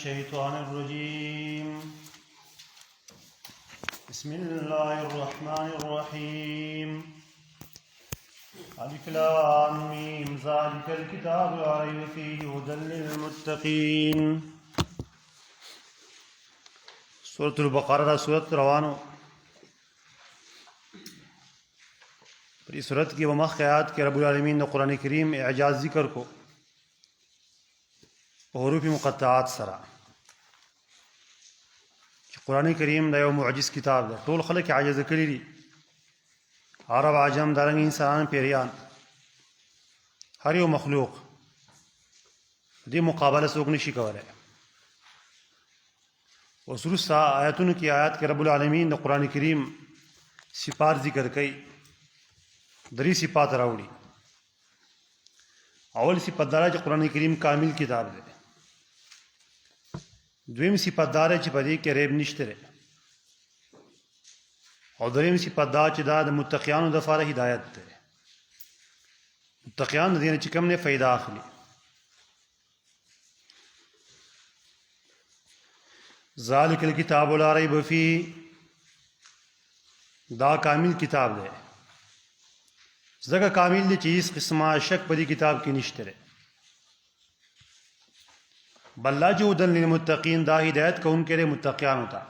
الشيطان الرجيم. بسم الله الرحمن الرحيم. ألف لام ميم ذلك الكتاب لا ريب فيه هدى للمتقين. سورة البقرة سورة روانو پر اس صورت کی ومخ آیات کے رب العالمین نے قرآن کریم اعجاز ذکر کو حروف مقطعات سرا قرآن کریم دا یو معجز کتاب ده ټول خلک عاجز کړي دي عرب عجم دارنګ انسان پیریان هر یو مخلوق دې مقابله څوک نشي کولای. وسروسا آیاتونو کې آیات کې رب العالمین د قرآن کریم صفات ذکر کوي. دری صفات راوړي. اول صفت دار چې قرآن کریم کامل کتاب دی. دویم صفت دار چې په دې کې ریب نشته دی. او دریم صفت دا چې دا د متقیانو د لپاره هدایت دی. متقیان د دې نه چې کوم نه فائدہ اخلي. ذالک الکتاب لا ریب فیه دا کامل کتاب دی. ځکه کامل دی چې هیڅ قسمه شک په دې کتاب کې نشته دی. بل لا هدى للمتقین دا ہدایت کوونکی دی متقیانو ته.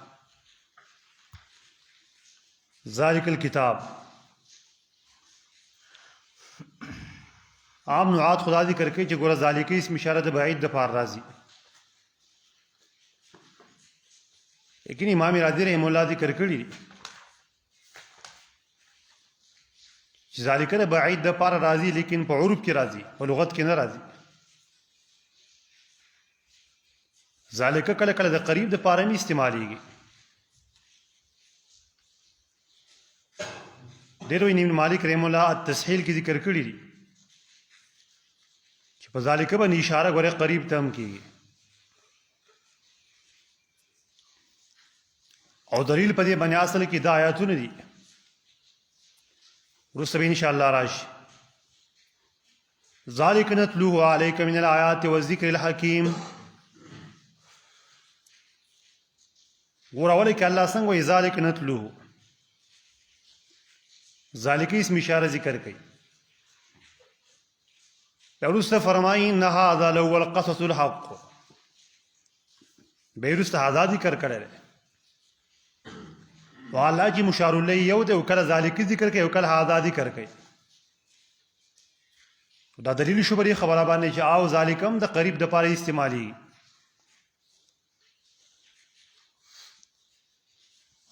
ذالک الکتاب عام نعات خدا ذکر کوي چې ګوره ذالک اسم اشاره د بعید د پار راځي. لیکن امام رازی رحمه الله ذکر کړي چې ذالک د بعید د پار راځي لیکن په عرب کې راځي په لغت کې نه راځي. ذالک کله کله د قریب د پاره می استعمالیږي. ډیرو ابن مالک رحم الله التسهیل کې ذکر کړی دي چې په ذالک باندې اشاره غره قریب ته هم کیږي. او دلیل په دې باندې اصل کې د آیاتونه دي. ورسره ان شاء الله راشي. ذالک نتلوه علیک من الآیات والذکر الحکیم. ګوره ولې کې الله څنګه وایي ذالک نتلوه. ذالک اسم اشاره ذکر کوي. وروسته فرمایي ان هذا لهو القصص الحق. به وروسته هذا ذکر کړی دی. او الله چې مشار الیه یو دی او کله ذالک ذکر کوي او کله هذا ذکر کوي. دا دلیل شو بری خبره باندې چې او ذالکم د قریب د پاره استعمالي.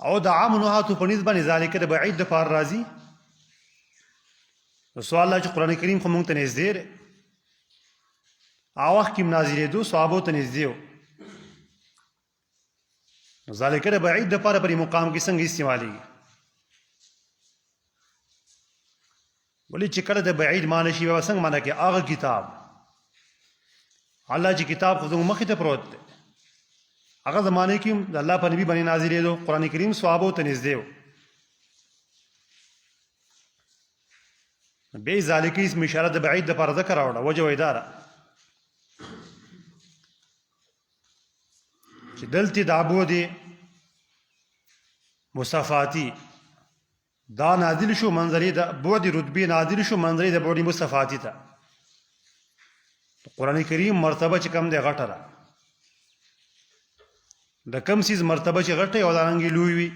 او د عام نوحاتو په نسبت باندې ذالک د بعید د پار راځي. رسول الله چې قرآن کریم خو مونږ ته نږدې دی. هغه وخت کې نازلېدو صحابو ته نږدې و. نو ذالک د بعید د پاره په مقام کې څنګه استعمالېږي. ولې چې کله د بعید معنی شي به څنګه معنی کې هغه کتاب الله چې کتاب خو زموږ مخې ته پروت دی هغه زمانه کې د الله په نبی باندې نازلېدو. قرآن کریم صحابو ته نږدې و. بیا ذالک اسم اشاره د بعید د پاره ذکر راوړه. وجه وی داره چې دلته د عبود مصافاتی دا نازل شو منظرې د بعد رتبه نازل شو منظرې د بعد مصافاتی ته. قرآن کریم مرتبه چې کم دی غټه ده. د کم سیز مرتبه چې غټه او دارنګي لوی وي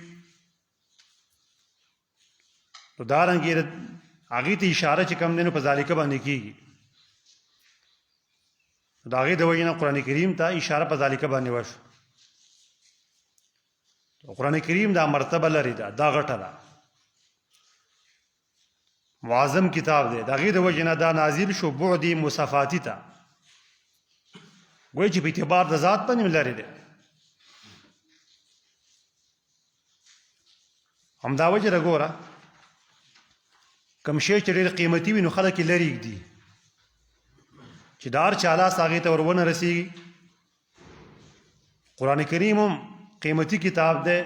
نو دارنګي هغه ته اشاره چې کم دینو په ذالک باندې کیږي. دا هغه د وینه قرآن کریم ته اشاره په ذالک باندې وشو. قرآن کریم دا مرتبه لري دا غټه ده. معظم کتاب دی. دا هغه د وجنه دا نازل شو بعدی مصافاتی ته. وایي چې په اعتبار د ذات باندې لري دی. همدا وجه راګوره کوم شی چې ډېر قیمتي وي نو خلک یې لرې ږدي چې د هر چا لاس هغې ته ور ونه رسېږي. قرآن کریم هم قیمتي کتاب دی.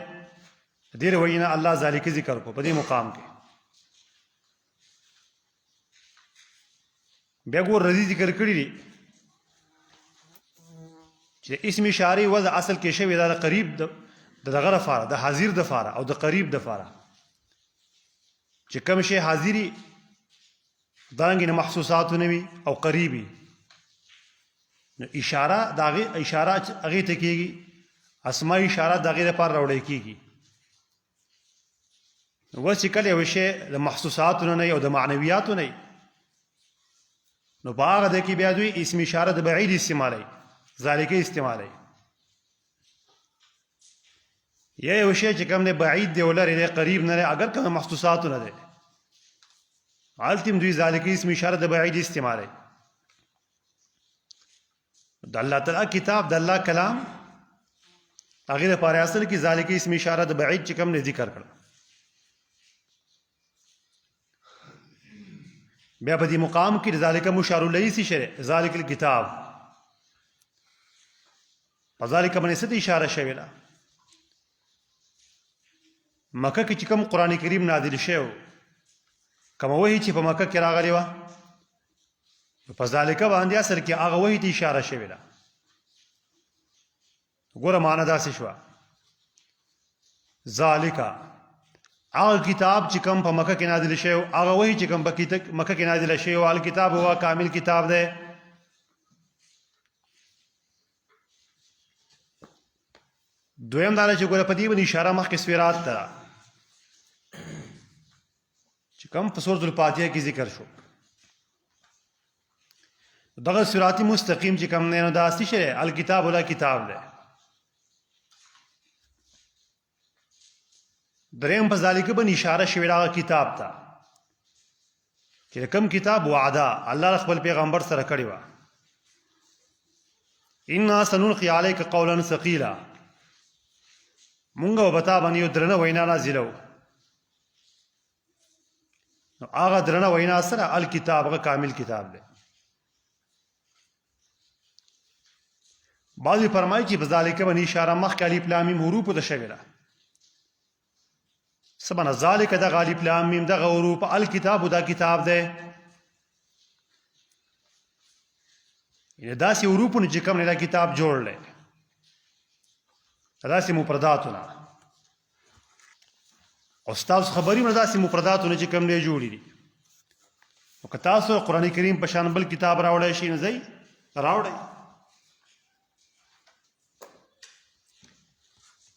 دې وجې نه الله ذالک ذکر کو په دې مقام کې. بیا ګور رضی ذکر کړي دي چې چې اسم اشاره وضع اصل کې شوی دا قریب د دغه لپاره د حاضر د لپاره او د قریب د لپاره چې کوم شی حاضری دانګې نه محسوسات نه وي او قریبي نو اشاره دغه اشاره هغه ته کېږي اسماء اشاره دغه لپاره راوړل کېږي نو چې کله یو شی د محسوسات نه او د معنویات نه نو باغ د کې بیا دوی اسم اشاره د بعید استعمالي ذالک استعمالي یا یو شی چې کوم نه بعید دی ولر دی قریب نه اگر کوم محسوسات نه دی عالتم دوی ذالک اسم اشاره د بعید استعمالي د الله تعالی کتاب د الله کلام هغه لپاره اصل کې ذالک اسم اشاره د بعید چې کوم نه ذکر کړ بیا په دې مقام کې ذالک مشار الیه سی شری ذالک الکتاب په ذالک باندې څه اشاره شوی ده مکه کې چې کوم قران کریم نازل شوی کوم وحی چې په مکه کې راغلی و په ذالک باندې اثر کې هغه وحی ته اشاره شوی ده ګوره معنا دا څه شو ذالک هغه کتاب چې کوم په مکه کې نازل شوی هغه وحی چې کوم په مکه کې نازل شوی او کتاب هو کامل کتاب ده دویم دا چې ګوره په دې باندې اشاره مخکې سویرات ته چې کوم په سورۃ الفاتحه کې ذکر شو دغه صراط مستقیم چې کوم نه دا څه شی الکتاب ولا کتاب ده دریم په ذالک باندې اشاره شوی دا کتاب ته چې کوم کتاب وعده الله خپل پیغمبر سره کړی و ان سنلقي عليك قولا ثقيلا مونږ وبتا باندې یو درنه وینا نازلو نو هغه درنه وینا سره الکتاب هغه کامل کتاب دی بعضی فرمایي چې بذالک باندې اشاره مخکې الف لام میم حروف ته شوی ده سبحان ذالک د غالب لام میم د حروف الکتاب دا کتاب دی یی داسې حروفونه چې کوم نه کتاب جوړل داسې مفرداتونه او تاسو خبرې نه داسې مفرداتونه چې کوم نه جوړې دي او که تاسو قران کریم په شان بل کتاب راوړی شي نه ځي راوړی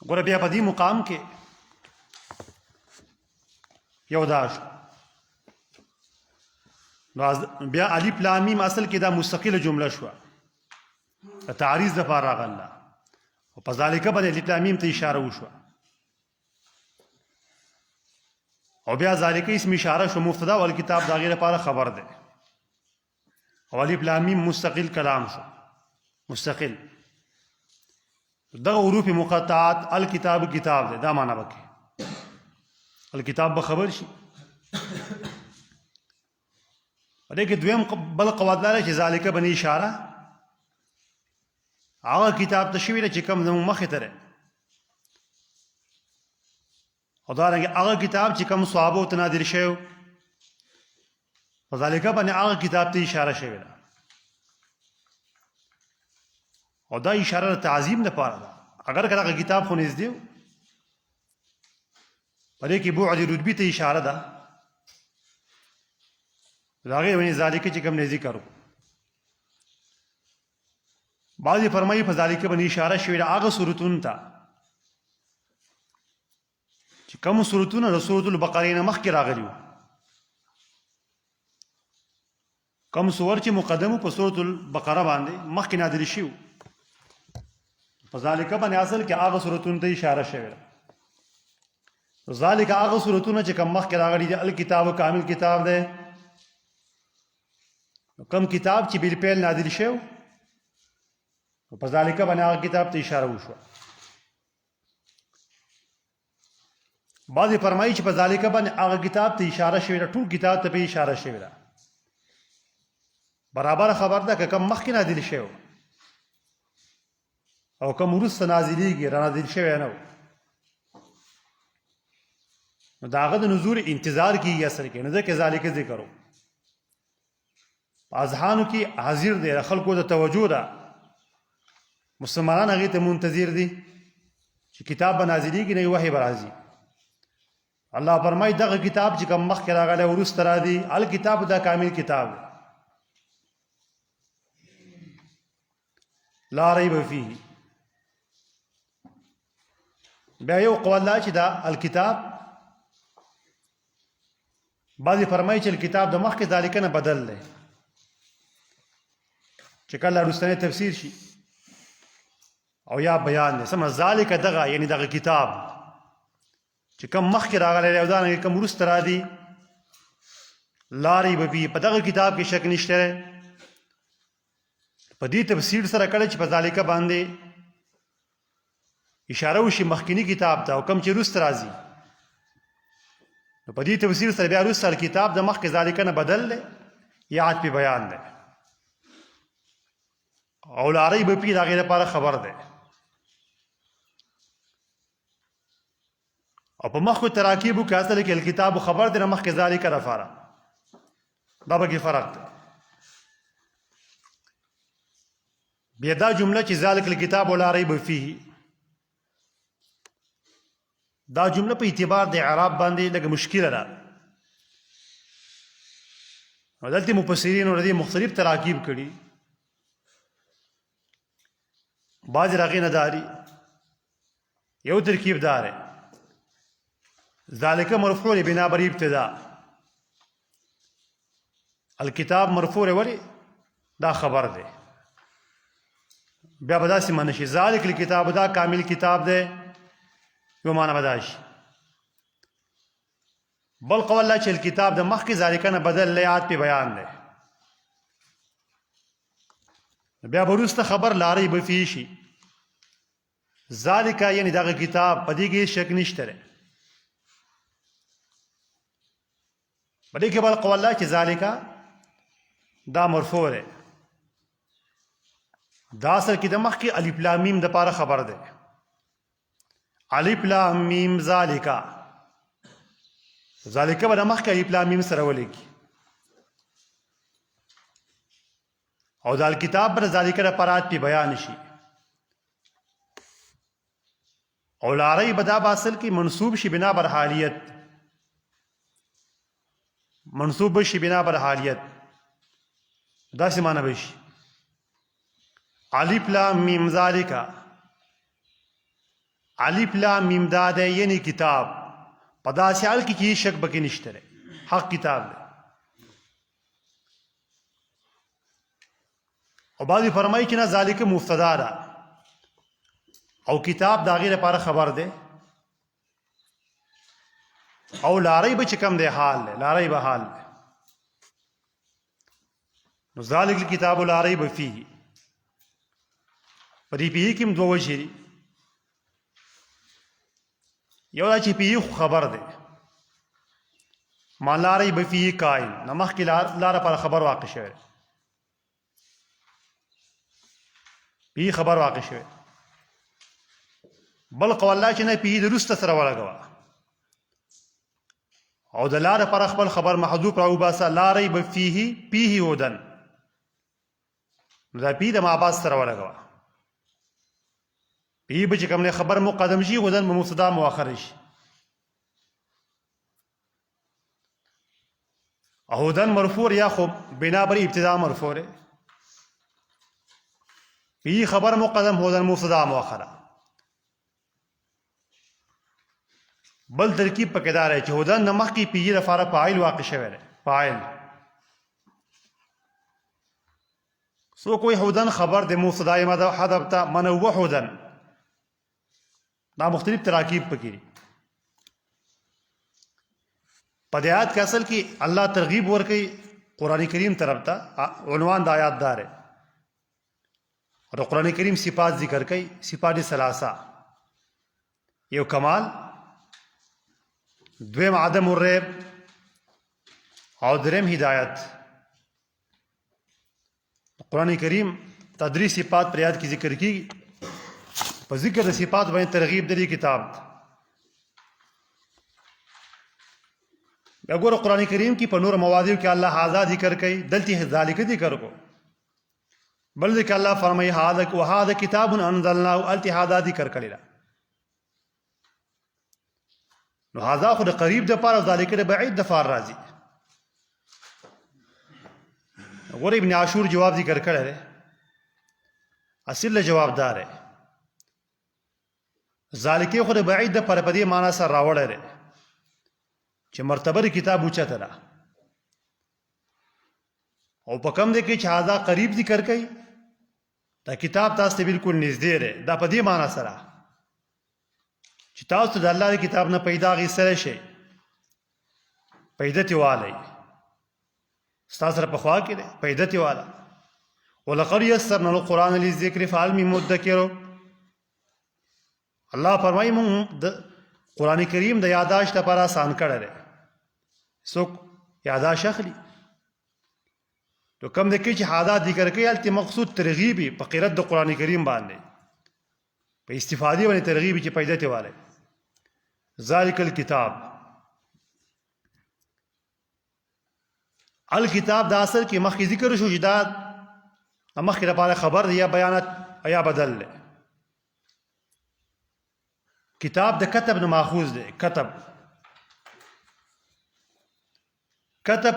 ګوره بیا په دې مقام کې یو داش نو بیا الف لام میم اصل کې دا مستقله جمله شو تعریض د لپاره راغله او په ذالک باندې الف لام میم ته اشاره وشو او بیا ذالک اسم اشاره شو مبتدا او کتاب دا غیر لپاره خبر ده او الف لام میم مستقل کلام شو مستقل دغه حروف مقطعات الکتاب کتاب ده دا معنا وکي الکتاب به خبر شي دې کې دویم بل قواعد چې ذالک باندې اشاره هغه کتاب ته شوی چې کوم زموږ مخې ته او دا هغه کتاب چې کوم صحابه ته نازل شوی ذالک باندې هغه کتاب ته اشاره شوی ده او دا اشاره تعظیم نه پاره ده اگر کله کتاب خو نږدې پدې کې بعد رتبه ته اشاره ده راغی ونی ذالک چې کوم نه ذکر بعضی فرمایي په ذالک باندې اشاره شوی ده هغه سورتون ته چې کوم سورتونه د سورۃ البقره نه مخکې راغلي کوم سور چې مقدمه په سورۃ البقره باندې مخکې نازل شي په ذالک باندې اصل کې هغه سورتون ته اشاره شوی ده ذالک هغه سورتونه چې کوم مخکې راغلي دي الکتاب کامل کتاب ده کوم کتاب چې بل پیل نازل شوی په ذالک باندې هغه کتاب ته اشاره وشو بعضی فرمایي چې په ذالک باندې هغه کتاب ته اشاره شوی ده ټول کتاب ته به اشاره شوی ده برابر خبر ده که کوم مخکې نازل شوی او کوم وروسته نازلېږي را نازل شوی نه نو د هغه د نزول انتظار کیږي اصل کې نه ده که ذالک ذکرو په اذهانو کې حاضر دی خلکو د توجه ده مسلمانان هغې ته منتظر دي چې کتاب به نازلېږي نه وحی به راځي. الله فرمایي دغه کتاب چې کوم مخکې راغلی وروسته راځي الکتاب دا کامل کتاب دی لا ریب فیه. بیا یو قول دا چې دا الکتاب بعضې فرمایي چې الکتاب د مخکې ذالکه نه بدل دی چې کله وروستنی تفسیر شي او یا بیان دی سمه ذالکه دغه یعنی دغه کتاب چې کوم مخکې راغلی دی او دارنګې کوم وروسته راځي لا ریب فیه په دغه کتاب کې شک نشته دی. په دې تفسیر سره کله چې په ذالکه باندې اشاره وشي مخکینی کتاب ته او کوم چې وروسته راځي نو په دې تفسیر سره بیا وروسته کتاب د مخکې ذالکه نه بدل دی یا عطفي بیان دی او لا ریب فیه د هغې لپاره خبر دی او په مخکې تراکیبو کې اصل کې الکتاب خبر دی نه مخکې ذالکه لپاره دا پکې فرق دی. بیا دا جمله چې ذالک الکتاب لا ریب فیه دا جمله په اعتبار د اعراب باندې لږ مشکله ده او دلته مفسرین ور دي مختلف تراکیب کړي بعض راغې نه داري یو ترکیب دار ذالک مرفوع بنا بر ابتدا الکتاب مرفوع ولی دا خبر دی بیا به داسې معنی شي ذالک الکتاب دا کامل کتاب دی یو معنی به دا شي. بل قول لا چې الکتاب د مخکې ذالکه نه بدل دی عطفي بیان دی بیا به وروسته خبر لا ریب فیه شي ذالکه یعنی دغه کتاب په دې کې شک نشته دی. په دې کې بل قول لا چې ذالکه دا مرفوع دی دا اصل کې د مخکې الف لام میم د پاره خبر دی الف لام میم ذالکه ذالکه به د مخکې الف لام میم سره ولیکي او دا الکتاب به ذالکه لپاره عطفي بیان شي او لا ریب دا به اصل کې منصوب شي بنا بر حالیت منصوب شي بنا بر حالیت داسې معنی به شي الف لام میم ذالکه الف لام میم دا دی یعنی کتاب په داسې حال کې چې شک پکې نشته دی حق کتاب دی. او بعضې فرمایي چې نه ذالکه مبتدا ده او کتاب د هغې لپاره خبر دی او لا ریب چې کوم دی حال دی لا ریب حال دی نو ذالک الکتاب لا ریب فیه په دې فیه کې هم دوه وجې دي یو دا چې فیه خبر دی ما لا ریب فیه کائن نه مخکې لا لپاره خبر واقع شوی فیه خبر واقع شوی. بل قول لا چې نه فیه د وروسته سره ولګوه او د لا لپاره خپل خبر محذوف راوباسه لا ریب فیه فیه هدن نو دا فیه د مابعد سره ولګوه فیه به چې کوم خبر مقدم شي هدن به مبتدا مؤخر شي هدن مرفوع یا خو بنا بر ابتدا مرفوع دی فیه خبر مقدم هدن مبتدا مؤخره. بل ترکیب پکې دا دی چې هدن نه مخکې فیه لپاره فاعل واقع شوی دی فاعل سو کوئی هدن خبر د مبتدا حذف ته منوع هدن دا مختلف تراکیب پکې په دې آیات کې اصل کې الله ترغیب ورکوي قرآن کریم طرف ته عنوان د آیات دار او قرآن کریم صفات ذکر کوي صفات ثلاثه یو کمال دویم عدم الریب او دریم هدایت. قرآن کریم تدریس صفات پر آیات کی ذکر کی په ذکر د صفات باندې ترغیب دی کتاب وګوره قرآن کریم کې په نور مواضع کې الله هذا ذکر کوي دلته ذالک ذکر کو بل ذکر الله فرمایي هذا کتاب انزلناه التهادا ذکر کړی دا نو هذا خو د قریب د پاره ذالک د بعید د فار راځي. غور ابن عاشور جواب ذکر کړی دی، اصل جواب دار ہے ذالک خو د بعید د پر پدې معنا سره راوړی دی چې مرتبه د کتاب اوچته ده او په کوم دی کې چې هذا قریب ذکر کوي دا کتاب تاسو ته بالکل نږدې دی. دا په دې معنا سره چې تاسو د الله د کتاب نه پیدا غوښتل شي پیدا تیوالی ستاسو سره په خوا کې دی پیدا تیواله. ولقد یسرنا القرآن للذکر فهل من مدکر. الله فرمایي موږ د قرآن کریم د یاداشت لپاره آسان کړی دی، څوک یاداشت اخلي تو کم د کې چې حادثات ذکر کوي هلته مقصود ترغیبي په قرأت د قرآن کریم باندې په استفادې باندې ترغیبي چې پیدا تیوالی. ذالک الکتاب الکتاب دا اصل کې مخکې ذکر شو چې دا مخکې لپاره خبر یا بیانات یا بدل دی. کتاب د کتب نه ماخوذ دی. کتب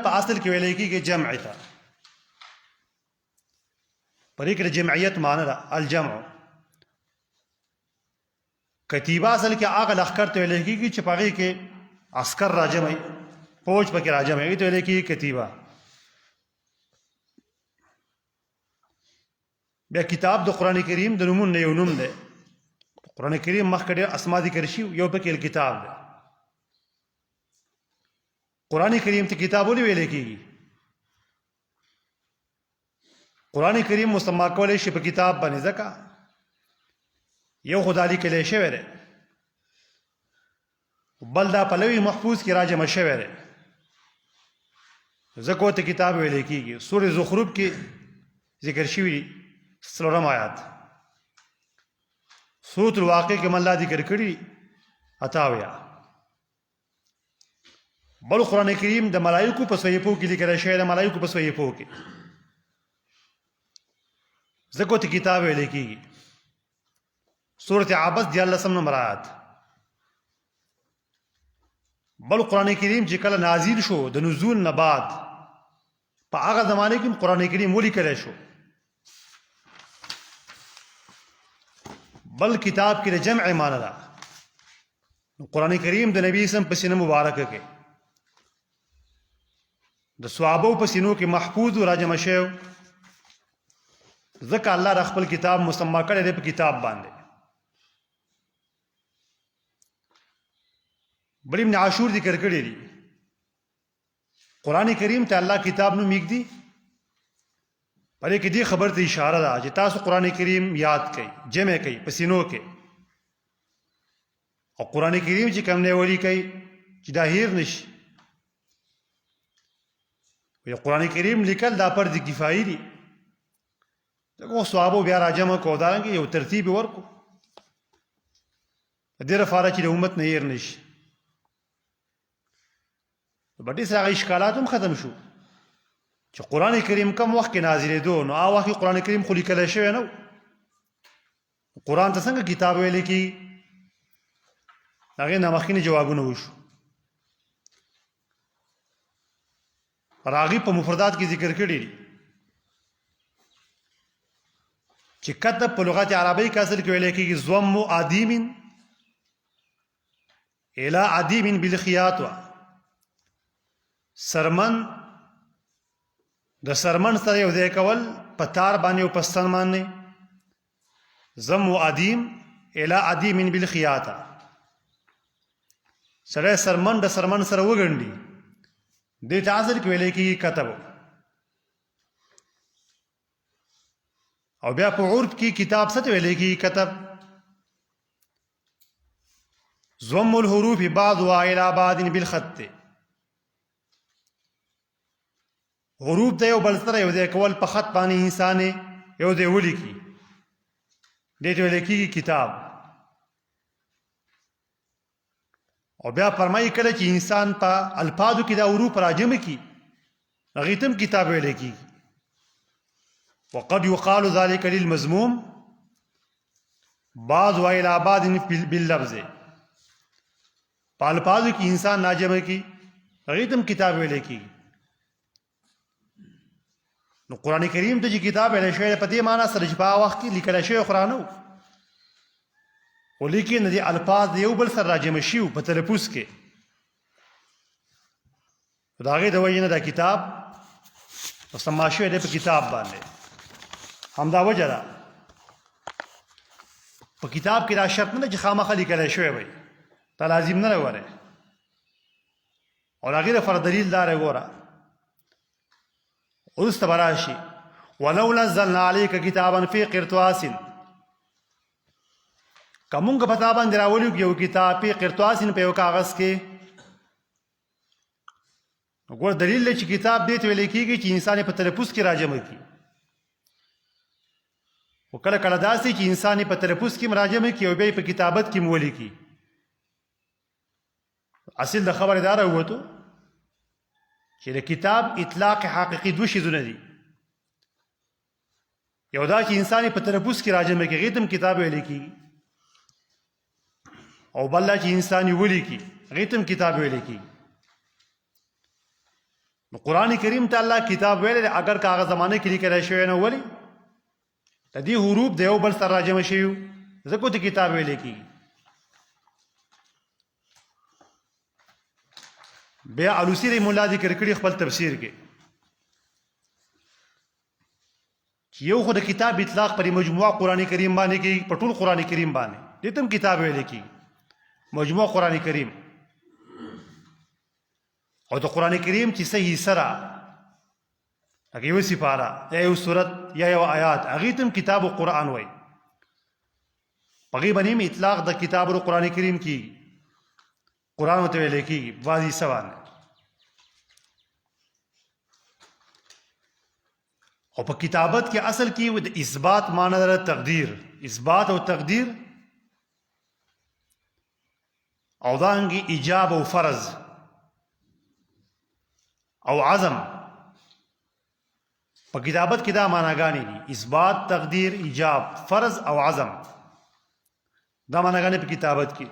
په اصل کې ویل کېږي جمع ته، پرې کې د جمعیت معنی ده الجمع. کتیبه اصل کې هغه لښکر ته ویل کېږي چې په هغې کې عسکر راجمعي فوج پکې راجمعي ته ویل کېږي کتیبه. بیا کتاب د قرآن کریم د نومونو نه یو نوم دی. قرآن کریم مخکې ډېر اسما ذکر شي، یو پکې الکتاب دی. قرآن کریم ته کتاب ولې ویل کېږي؟ قرآن کریم مسما کولی شي په کتاب باندې ځکه یو خدا لیکلی شوی دی بل دا په لوی محفوظ کې راجمع شوی دی ځکه ورته کتاب ویل کېږي. سورې زخرف کې ذکر شوي 4 آیات، سورۃ الواقع کې الله ذکر کړي 88. بل قرآن کریم د ملائکو په صحیفو کې لیکل شوی، د ملائکو په صحیفو کې ځکه ورته کتاب ویل کېږي. سورۃ عبس 14 نمبر آیات. بل قرآن کریم چې کله نازل شو د نزول نه بعد په هغه زمانه کې قرآن کریم ولیکل شو. بل کتاب کې د جمع معنی ده. قرآن کریم د نبی اسلام په سینه مبارکه کې د صحابو په سینو کې محفوظ او راجمع شوی ځکه الله د خپل کتاب مسما کړی دی په کتاب باندې. بل ابن عاشور ذکر کړی دی قرآن کریم ته الله کتاب نوم ایږدي پرې کې دې خبر ته اشاره ده چې تاسو قرآن کریم یاد کړئ، جمع کړئ په سینو کې. او قرآن کریم چې کوم نه ولیکئ چې دا هیر نشي. وی قرآن کریم لیکل دا فرض کفایي دي. دغه صحابو بیا راجمع کو دارنګ یو ترتیب ورکو دې لپاره چې د امت نه هیر نشي. بټي سره اشکالات هم ختم شو چې قرآن کریم کم وخت کې نازلېدو نو هغه وخت قرآن کریم خو لیکلی شوی نه و. قرآن ته څنګه کتاب ویلی کېږي؟ هغې نه مخکینې جوابونه وشو. راغب په مفردات کې ذکر کړي دي چې کتب په لغت عربی کې اصل کې ویل کېږي ضم عدیم الى عدیم بالخیاط. سرمن د سرمن سره یو ځای کول په تار باندې او په ستن باندې. ضم عدیم الى عدیم بالخیاط. سره سرمن د سرمن سره وګنډي دې ته اصل کې ویل کېږي کتب. او بیا په عرف کې کتاب څه ته ویل کېږي؟ کتب. ضم الحروف بعضها الى بعض بالخط. حروف ته یو بل سره یو ځای کول په خط باندې انسان یو ځای ولیکي دې ته ویل کېږي کتاب. او بیا فرمایي کله چې انسان په الفاظو کې دا حروف راجمع کړي هغې ته هم کتاب ویل کېږي. وقد يقال ذلك للمذموم بعض وإلى بعض باللفظ په الفاظو کې انسان ناجمه کی هغې ته هم کتاب ویلی کېږي. نو قرآن کریم ته چې کتاب ویلی شوی دی په دې معنا سره چې په هغه وخت کې لیکلی شوی قرآن نه و، خو لیکن دې الفاظ د یو بل سره راجمع شي په تلفظ کې، د هغې د وجې نه دا کتاب مسما شوی دی په کتاب باندې. همدا وجه ده په کتاب کې دا شرط نه ده چې خامخا لیکلی شوی وي، دا لازم نه وره. او هغې دپاره دلیل دا دی ګوره وروسته به راشي ولو نزلنا علیک کتابا فی قرطاس، که مونږ په تا باندې راولو یو کتاب فی قرطاس په یو کاغذ کې، ګوره دلیل دی چې کتاب دې ته ویلی کېږي چې انسان یې په تلفظ کې راجمع کړي. خو کله کله داسې چې انسان یې په تلفظ کې راجمع کړي او بیا یې په کتابت کې ولیکي. اصل د خبرې دا راووتو چې د کتاب اطلاق حقیقي دوه شیزونه دي، یو دا چې انسان یې په تلفظ کې راجمع کړي هغې ته هم کتاب ویلی کېږي، او بل دا چې انسان یې ولیکي هغې ته هم کتاب ویلی کېږي. نو قرآن کریم ته الله کتاب ویلی دی، اگر که هغه زمانه کې لیکلی شوی نه ولې د دې حروف د یو بل سره راجمع شوي وو ځکه ته کتاب ویلی کېږي. بیا علوسی رحمه الله ذکر کړي خپل تفسیر کې چې یو خو د کتاب اطلاق پر مجموعه قرآن کریم باندې کېږي، په ټول قرآن کریم باندې دې ته هم کتاب ویلی کېږي، مجموعه قرآن کریم. او د قرآن کریم چې څه حصه ده لکه یو سپاره یا یو صورت یا یو آیات هغې ته هم کتاب و قرآن وایي، په هغې باندې هم اطلاق د کتاب و قرآن کریم کېږي، قرآن ورته ویلی کېږي بعض حصه باندې. او په کتابت کې اصل کې د اثبات معنی ده تقدیر، اثبات او تقدیر، او دانګې ایجاب او فرض او عزم. په کتابت کې دا معناګانې دي، اثبات، تقدیر، ایجاب، فرض او عزم، دا معناګانې په کتابت کې.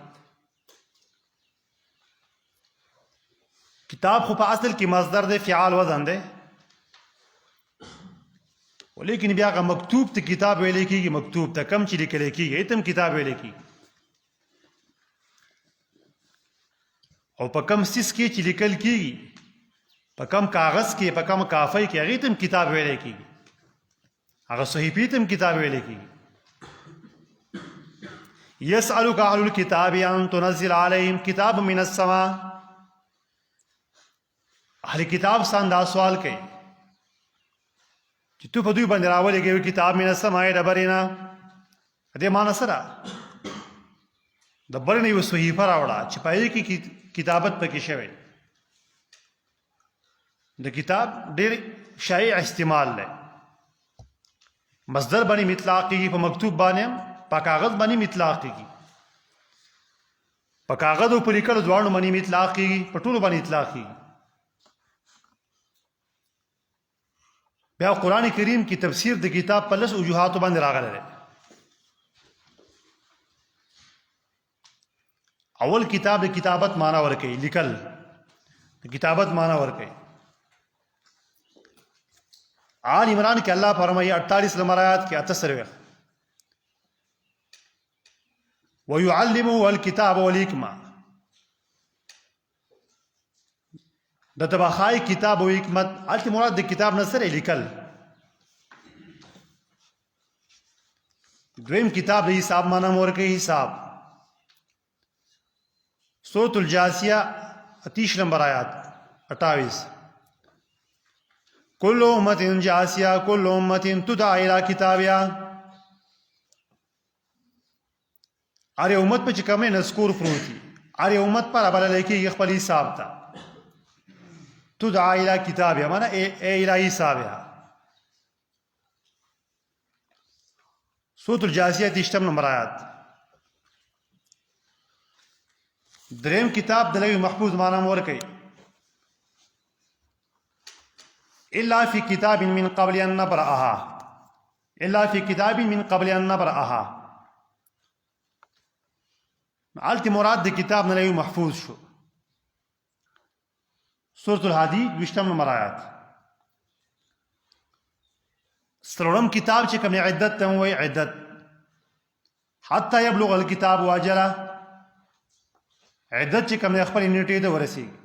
کتاب خو په اصل کې مصدر دی، فعال وزن دی، ولیکن بیا هغه مکتوب ته کتاب ویلی کېږي، مکتوب ته کم چې لیکلی کېږي هغې ته هم کتاب ویلی کېږي. او په کم سیس کې چې لیکل کېږي، په کم کاغذ کې، په کم کافی کې هغې ته هم کتاب ویلی کېږي، هغه صحیفې ته هم کتاب ویلی کېږي. یسألک اهل الکتاب ان تنزل علیهم کتاب من السماء، اهل کتاب ستان دا سوال کوي چې تو په دوی باندې راولېږې یو کتاب من السماء د برې نه. دې معنی څه ده؟ د برې نه یوه صحیفه راوړه چې په هغې کې کتابت پکې شوی. د کتاب ډېر شایع استعمال دی، مصدر باندې اطلاق کېږي، په مکتوب باندې هم، په کاغذ باندې اطلاق کېږي، په کاغذ او په لیکلو دواړو باندې اطلاق کېږي، په ټولو باندې اطلاق کېږي. بیا قرآن کریم کی تفسیر د کتاب په لس وجوهاتو باندې راغلی دی. اول کتاب د کتابت معنی ورکوي، لیکل د کتابت معنی ورکوي. آل عمران کې الله فرمایي 48 نمبر آیات کې 78 ويعلمه الكتاب والحکمه، د تبخای کتاب او حکمت. البته مراد د کتاب نه سره لیکل. دویم کتاب د حساب معنی ورکوي، حساب. سورۃ الجاثیہ 30 نمبر آیات 28 کل امت جاثیہ کل امت تدعى الى کتابها. اره امت په چې کومه نذکور پروتي، اره امت پر بلل کېږي خپل حساب ته. تدعى الى کتابها معنی الى حسابها. سورۃ الجاثیہ 30 نمبر آیات. دریم کتاب د لوح محفوظ معنی ورکوي، الا فی کتاب من قبل ان نبرأها. الا فی کتاب من قبل ان نبرأها. آلتی مراد د کتاب نه محفوظ شو. سورة الحدید 20 نمبر آیات. سلورم کتاب چې کوم عدت ته وایي عدت حتی یبلغ الکتاب اجله، عدت چې کوم خپل نیټې ته ورسیږي.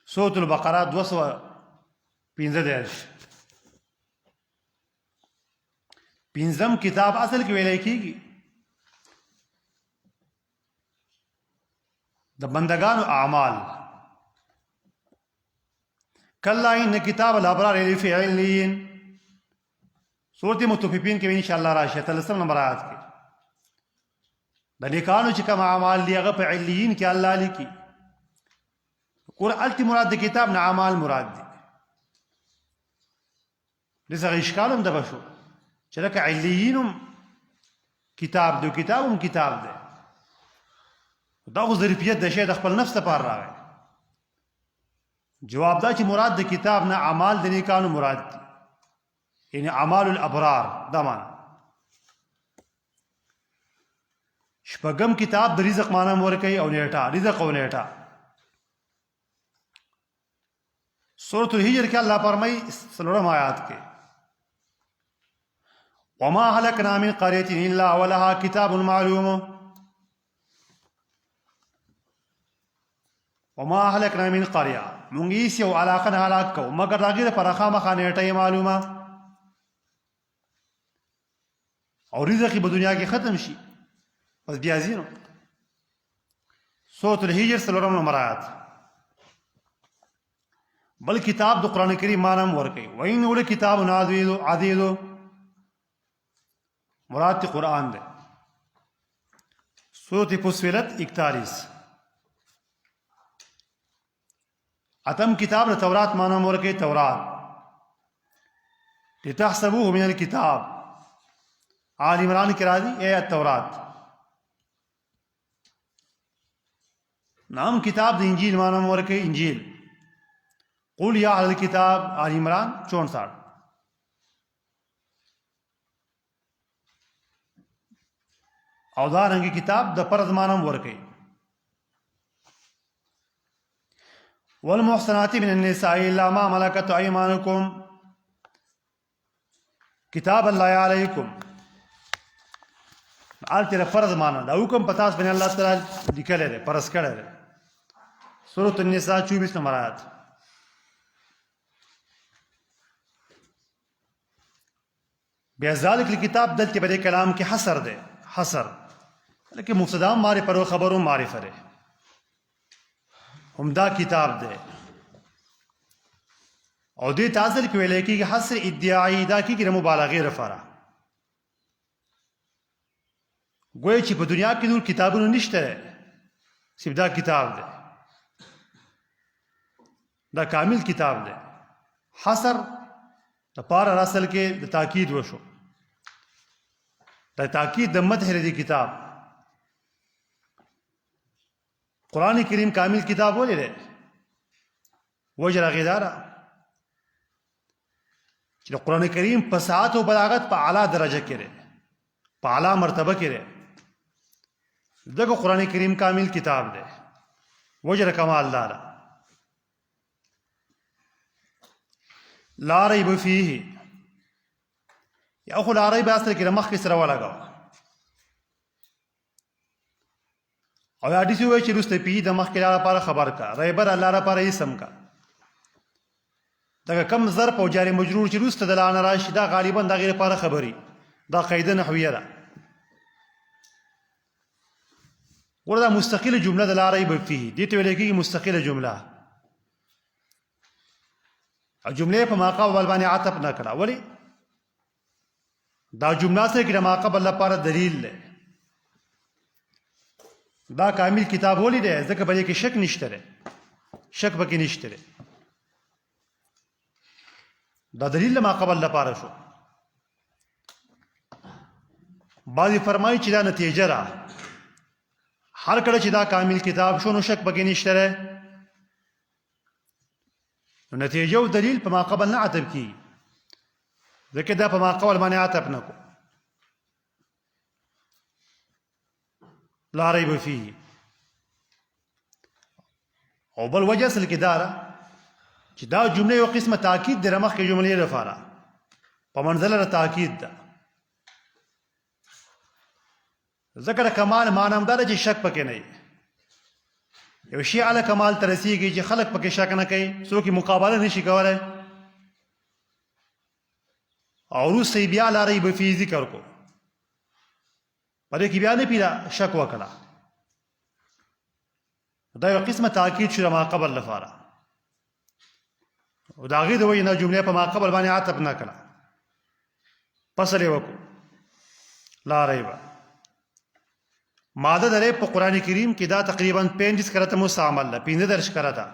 سورة البقره 215. پنځم کتاب اصل کې ویل کېږي د بندگانو اعمال. کلا ان کتاب الابرار لفی علیین. سورۃ مطففین کې ان شاء الله راشي 13 نمبر آیات کې د نیکانو چې کوم اعمال دی هغه په علیین کې الله لیکي. قرآن مراد د کتاب نه اعمال مراد دي. لږه اشکال هم دغه شو چې لکه علیینم کتاب دی، کتابم کتاب دی. دا خو ظرفیت د شی د خپل نفس لپاره راغی. جواب دا چې مراد د کتاب نه اعمال د نیکانو مراد دي، یعنی اعمال الابرار. دا معنا. شپږم کتاب د رزق معنا ورکوي او نیټه، رزق او نیټه. سورۃ الحجر کې الله فرمایي 3 آیات کې وما هلكنا من قرية إلا ولها كتاب معلوم. وما هلكنا من قرية مونږ هیڅ یو علاقه نه هلاک کوو مګر هغې دپاره خامخا نیټه معلومه او رزق یې په دنیا کې ختم شي بس بیا ځي نو. سورۃ الحجر 4 نمبر آیات. بل کتاب د قرآن کریم معنا هم ورکوي. وإنه لکتاب عزیز، مراد قرآن ده. سورۃ فصلت 41. اتم کتاب د تورات معنا ورکوي تورات. لتحسبوه من الكتاب. آل عمران کې راځي اے التورات. نام کتاب د انجیل معنا ورکوي انجیل. قل یا اهل الكتاب آل عمران 64. او دارنګه کتاب د فرض مانم ورکي. والمحصنات من النساء الا ما ملكت ايمانكم کتاب الله علیکم. آلته فرض مانا دا حکم پتاس بن الله تعالی لیکل دی فرض کړی دی. سورۃ النساء 24 نمبر آیات. بیا ذالک الکتاب دلته په کلام کې حصر دی، حصر لکه مبتدا مارے پر خبروں معرفت ہے عمدہ کتاب دے. او دې تاسل کې ویل کې حصر ادعای دا کې مبالغه رفاره ګویا چې په دنیا کې نور کتابونه نشته، صرف دا کتاب دی، دا کامل کتاب دی. حصر د پاره راسل کې د تاکید وشو، د تاکید د مدح لري کتاب. قرآن کریم کامل کتاب ولې دی؟ وجه هغې دا ده چې د قرآن کریم فصاحت او بلاغت په اعلی درجه کې دی، په اعلی مرتبه کې دی. دغه قرآن کریم کامل کتاب دی. وجه د کمال دا ده لا ریب فیه. یا خو لا ریب اصل کې د مخکې سره ولګوه او حدیث وایي چې رسته پی د مخکې لپاره خبر کا ریبر الله لپاره اسم کا. دا کم ظرف او جاری مجرور چې رسته د لعنه راشي دا غالبا د غیر لپاره خبري، دا قاعده نحویه ده. وردا مستقله جمله د لا ریب فیه دې ته ویل کېږي مستقله جمله. او جمله په ما قبل باندې عطف نه کړه. ولی دا جمله سره کې د ما قبل لپاره دلیل ده. دا کامل کتاب ولی دی ځکه په دې کې شک نشته دی، شک پکې نشته دی. دا دلیل ما قبل لپاره شو. بعضې فرمایي چې دا نتیجه ده، هر کله چې دا کامل کتاب شو نو شک پکې نشته دی. نو نتیجه او دلیل په ما قبل نه عطف کی ځکه دا په ما قبل باندې عطف نه کو لا ریب فيه او بل وجه اصل کې داره چې دا جمله یو قسمه تاکید د رمخ کې جملې لپاره په منزله تاکید ده ذکر کمال معنی هم دا چې شک پکې نه یو شی علی کمال ترسیږي چې خلق پکې شک نه کوي څوک مقابله نشي کولای او روسي بیا لا ریب فيه ذکر کو پدې کې بیا نه پیدا شک وکړه دا یو قسمه تاکید شو ما قبل لپاره او دا غي د وینه جمله په ما قبل باندې عطف نه کړه فصل وکړو لا ریب ماده د ریب په قران کریم کې دا تقریبا 35 کرته مستعمل ده 15 درش کرتا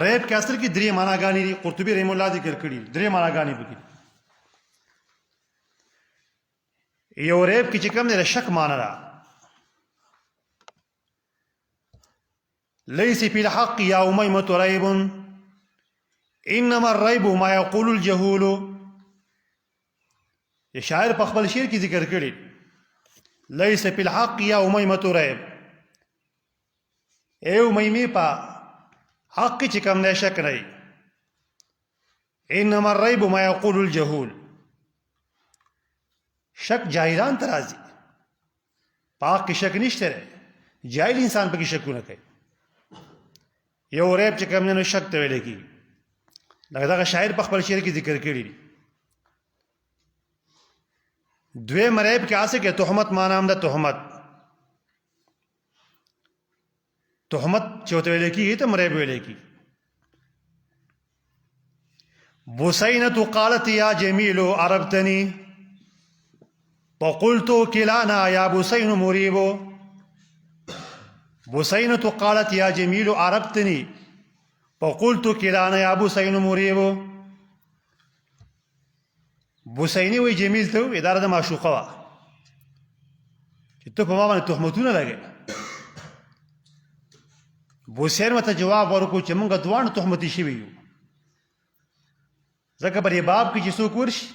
ریب کې اصل کې درې معناګانې دي قرطبي رحم الله ذکر کړي درې معناګانې پکې یو ریب کې چې کوم نه شک معنی را ليس في الحق يا أميمة ريب إنما الريب ما يقول الجهول یہ شاعر په خپل شعر کې ذکر کړي ليس في الحق يا أميمة ريب اے امیمه په حق چې کوم نه شک نه انما الريب ما يقول الجهول شک جاهلان ترازی پاک کې شک نشته جاهل انسان په کې شکونه کوي یو ریب چې کوم نه شک ته ویل کی دا شاعر په خپل شعر کې ذکر کړی دوی مریب کې آسه کې تهمت معنا هم ده تهمت چې وته ویل کی ته مریب ویل کی بوسینه قالت یا جمیل عربتنی فقلت كلانا يا بوسين مريب بوسينة قالت يا جميل عربتني فقلت كلانا يا بوسين مريب بوسيني وي جميل تو اداره د معشوقه وا چې ته په ما باندې تهمتونه لګې بوسين مته جواب ورکو چې موږ دوه تهمتي شي ویو ځکه په باب کې چې څوک ورشي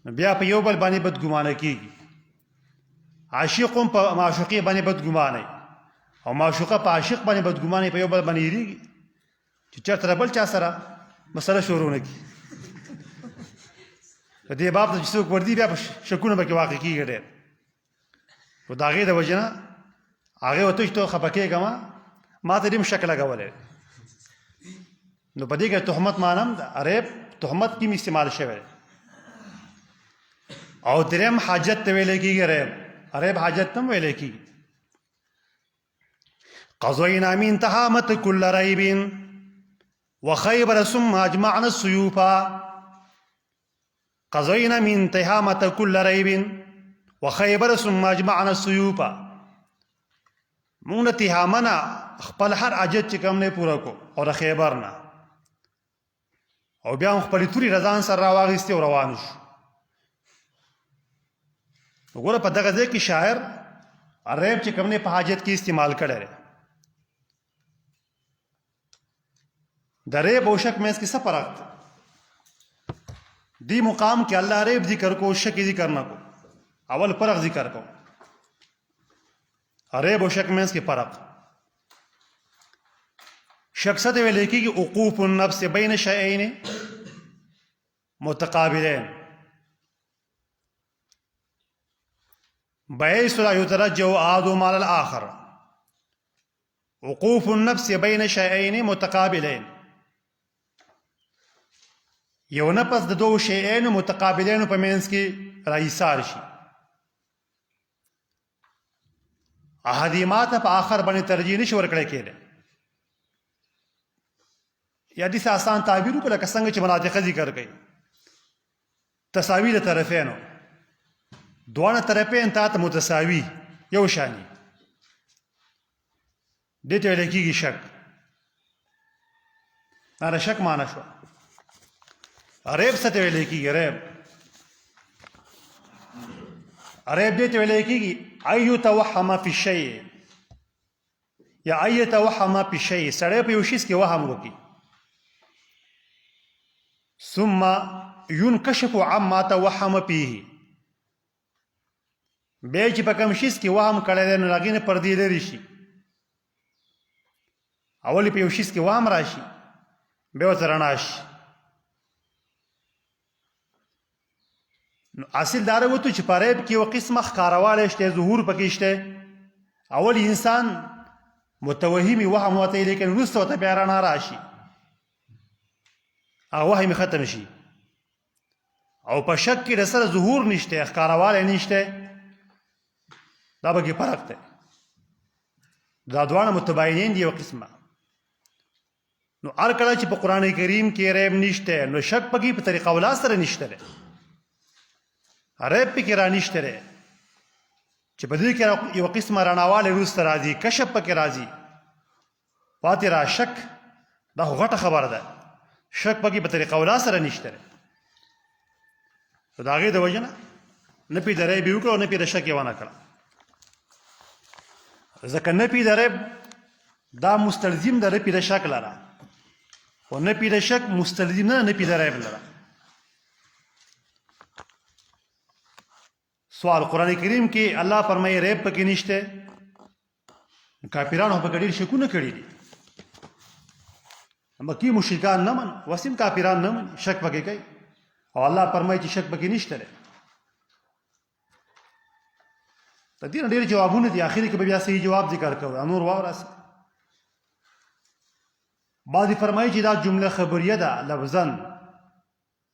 بیا په یو بل باندې بدګمانه کیږي عاشقون په معشوقي باندې بدګمانه او معشوقه په عاشق باندې بدګمانه په یو بل باندې ریږي چې چرته بل چا سره مسله شروع نه کی په دې باب ته چې څوک ور دي بیا شکونه به کې واقع کیږي ډېر په داغه د وجنه هغه وته چې خپکه کما ما ته دې شکل لګولې نو په دې کې تهمت مانم عرب تهمت کې استعمال شوی او درم حاجت ته ویل کېږي عرب حاجت تم ویل کېږي قضينا من تهامت كل ريب وخيبر ثم اجمعنا السيوف قضينا من تهامت كل ريب وخيبر ثم اجمعنا السيوف مونږ تهامنا خپل هر حاجت چې کوم نه پوره کو او خیبر نه او بیا خپل توري رضان سره راوغسته او روان شو وګوره په دغه ځای کې شاعر عرب چې کوم نه په حاجت کې استعمال کړي درې بوشک مې اس کې څه فرق دی مقام کې الله ریب ذکر کو شک ذکر نه کو اول فرق ذکر کو ریب او شک مې اس کې فرق شک څه دی ویل کېږي وقوف النفس بین شیئین متقابلین بحيث لا يترجع أحدهما على الآخر وقوف النفس بين شيئين متقابلين یو نفس د دوه شیئین متقابلین په منځ کې راایثار شي احدیمات په آخر باندې ترجیح نشي ورکړی کېده یا دې آسان تعبیر وکړه که څنګه چې مناطق ذکر کړي تساوی د طرفینو دوانه طرفین ته متساوی یو شانی دې ته ویل کېږي شک دا شک معنا شو عرب څه ته ویل کېږي عرب دې ته ویل کېږي ايو توهم فی الشیء یا ایتوهم فی الشیء، سړی په یو شیز کې وهم وکړي، ثم ينکشف عما توهم فيه، بیا چې په کوم شیز کې وهم کړی دی نو هغې نه پردې لرې شي. اول په یو شیز کې وهم راشي، بیا ورته رڼا شي. نو اصل دا راووتو چې په ریب کې یو قسمه ښکاروالی شته، ظهور پکې شته. اول انسان متوهمي وهم وته، لیکن وروسته ورته بیا رڼا راشي، هغه وهم ختم شي. او په شک کې د سره ظهور نشته، ښکاروالی نشته، دا به کې فرق دی. دا دواړه متباینین دي یو قسمه. نو هر کله چې په قرآن کریم کې ریب نشته نو شک پکې په طریقه اولا سره نشته دی، ریب پکې را نشته دی چې په دې کې یو قسمه رڼاوالی وروسته راځي، کشف پکې راځي، پاتې را شک. دا خو غټه خبره ده، شک پکې په طریقه اولا سره نشته دی. نو د هغې د وجې نه نه پې د ریب یې وکړه او نه پې د شک یې ونه کړه. ځکه نفي د ریب دا مستلزم د نفي د شک لره، خو نفي د شک مستلزم نه نفي د ریب لره. سوال قرآن کریم کې الله فرمایي ریب پکې نشته. کافرانو پکې ډېر شکونه کړي دي، مکې مشرکان نه مني، وسیم کافران نه مني، شک پکې کوي. او الله فرمایي چې شک پکې نشته دی. د دې نه ډېر جوابونه دي، اخر کې به بیا صحیح جواب ذکر کوو، نور واوراسه. بعضې فرمایي چې دا جمله خبریه ده لفظا،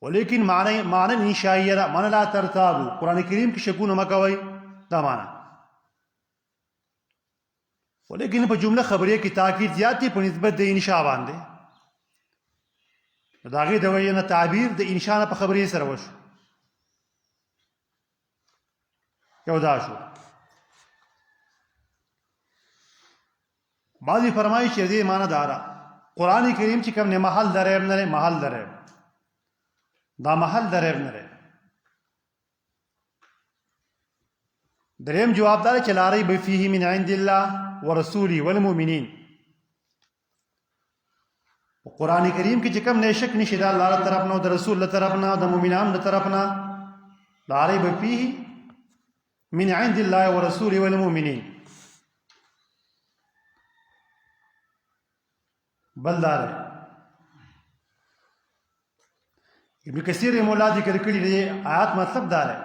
ولیکن معنی انشائیه ده، معنی لا ترتابو، قرآن کریم کې شکونه مه کوئ، دا معنی. ولیکن په جمله خبریه کې تاکید زیات دی په نسبت د انشاء باندې. د هغې د وجې نه تعبیر د انشاء نه په خبریه سره وشو. یو دا شو. بعضی فرمایي چې دې معنی دا ده قرآن کریم چې کوم نه محل د ریب نه دی، محل د ریب، دا محل د ریب نه دی. دریم جواب دا دی چې لا ریب فیه من عند الله ورسوله والمؤمنین. قرآن کریم کې چې کوم نه شک نشي د الله له طرف نه او د رسول له طرف نه او د مؤمنانو له طرف نه، لا ریب فیه من عند الله ورسوله والمؤمنین. بل دار ابن کثیر مولا ذکر کړي دی آیات مطلب دا دی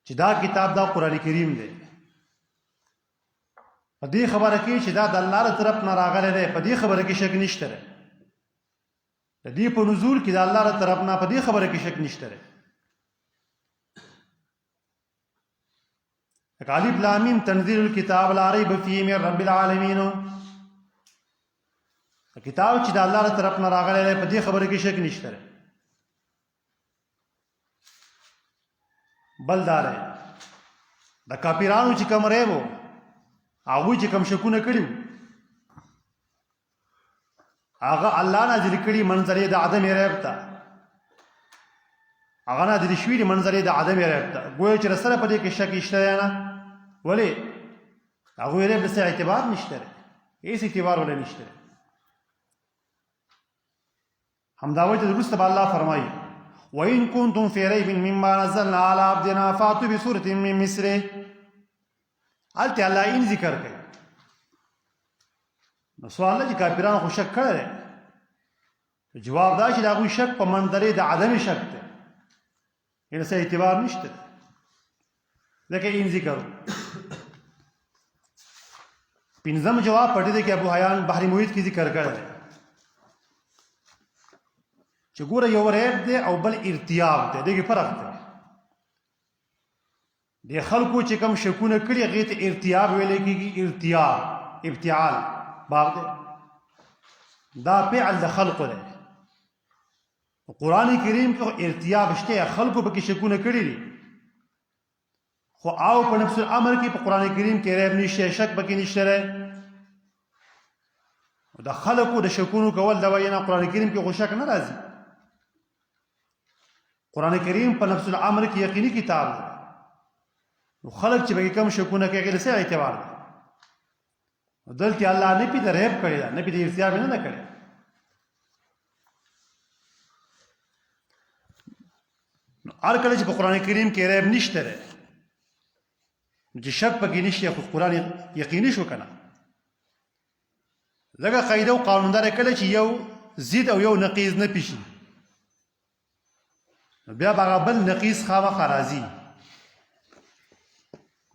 چې دا کتاب دا قرآن کریم دی. په دې خبره کې چې دا د الله له طرف نه راغلی دی، په دې خبره کې شک نشته دی. د دې په نزول کې د الله له طرف نه په دې خبره کې شک نشته دی. الف لام میم تنزيل الكتاب لا ريب فيه من رب العالمين. کتاب چې د الله له طرف نه راغلی دی په دې خبره کې شک نشته دی. بل دا دی د کافرانو چې کوم ریب و، هغوی چې کوم شکونه کړي وو، هغه الله نازل کړي منظرې د عدم ریب ته، هغه نازل شوي دي منظرې د عدم ریب ته. ګویا چې رسره په دې کې شک شته دی نه، ولې هغوی ریب څه اعتبار نشته دی، هېڅ اعتبار ولې نشته دی. همدا وجه وروسته به الله فرمایي وَإِن كُنتُمْ فِي رَيْبٍ مِّمَّا نَزَّلْنَا عَلَىٰ عَبْدِنَا فَأْتُوا بِسُورَةٍ مِّن مِّثْلِهِ. هلته الله ان ذکر کوي. نو سوال دی چې کافرانو خو شک کړی دی، جواب دا چې د هغوی شک په منظرې د عدم شک دی، یعنې څه اعتبار نشته دی، ځکه ان ذکر. پنځم جواب په دې دی کې ابو حیان بحر محیط کې ذکر کړی دی چې ګوره یو ریب دی او بل ارتیاب دی، دې کې فرق دی. د خلکو چې کوم شکونه کړي هغې ته ارتیاب ویلی کېږي، ارتیاب ابتعال باب دی، دا فعل د خلقو دی. قرآن کریم کې ارتیاب شته، خلکو پکې شکونه کړي دي، خو او په نفس الامر کې په قرآن کریم کې ریب نشته، شک پکې نشته دی. د خلکو د شکونو کول د وجې نه قرآن کریم کې خو شک نه راځي. قرآن کریم په نفس الامر کې یقیني کتاب دی، نو خلک چې پکې کوم شکونه کوي هغې له څه اعتبار دی؟ دلته الله نه پی د ریب کړی دا، نه پی د ارتیاب نه ده کړی. هر کله چې په قرآن کریم کې ریب نشته دی، چې شک پکې نشته، خو قرآن یقیني شو که نه. ځکه قاعده او قانون دا دی کله چې یو ضد او یو نقیض نه پیشي، بیا به هغه بل نقیض خامخا راځي.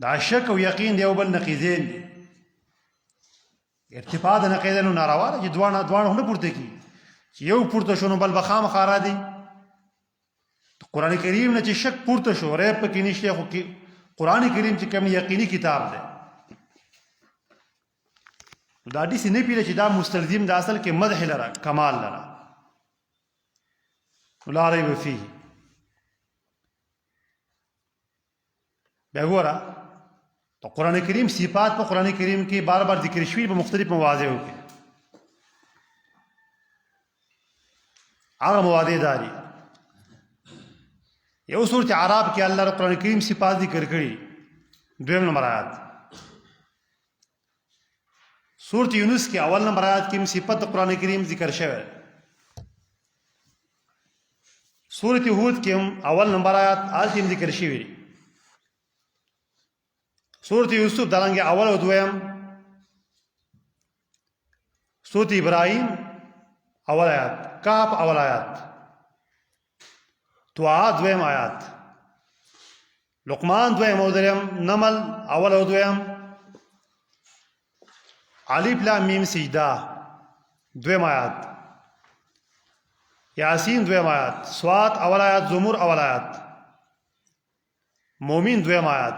دا شک او یقین دی یو بل نقیضین دي. ارتفاع د نقیضینو ناروا ده چې دواړه نه پورته کېږي، چې یو پورته شو نو بل به خامخا راځي. قرآن کریم نه چې شک پورته شو، ریب پکې نشته، خو قرآن کریم چې کوم یقیني کتاب دی، دا داسې نه پیله چې دا مستلزم د اصل کې مدح لره، کمال لره. لا ریب فیه. بیا ګوره تو قرآن کریم صفات په قرآن کریم کې بار بار ذکر شوي په مختلف مواضعو کې. هغه مواضع داري یو سورت اعراف کې الله رب قرآن کریم صفات ذکر کړي، 2 نمبر آیات. سورت یونس کې اول نمبر آیات کې صفت قرآن کریم ذکر شوی. سورت هود کې اول نمبر آیات آلته ذکر شوی. سورت یوسف دارنګه اول او دویم. سورت ابراهیم اول آیات، کاف اول آیات، طه دویم آیات، لقمان دویم او دریم، نمل اول او دویم، الف لام میم سجده دویم آیات، یاسین دویم آیات، صاد اول آیات، زمر اول آیات، مومن دویم آیات،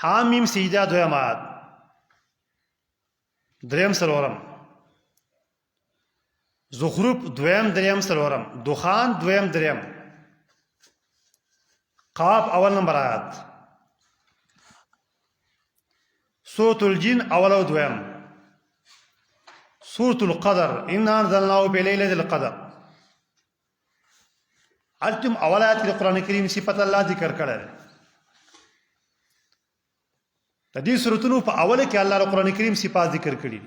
حامیم سجده دویم آیات، دریم سلورم، زخرف دویم دریم سلورم، دخان دویم دریم، قاف اول نمبر آیات، سورة الجن اول او دویم، سورة القدر انا انزلناه بليلة القدر. التم اول آیات کې قرآن کریم صفت الله ذکر کړل. د دې سورتونو په اوله کې الله قرآن کریم صفات ذکر کړي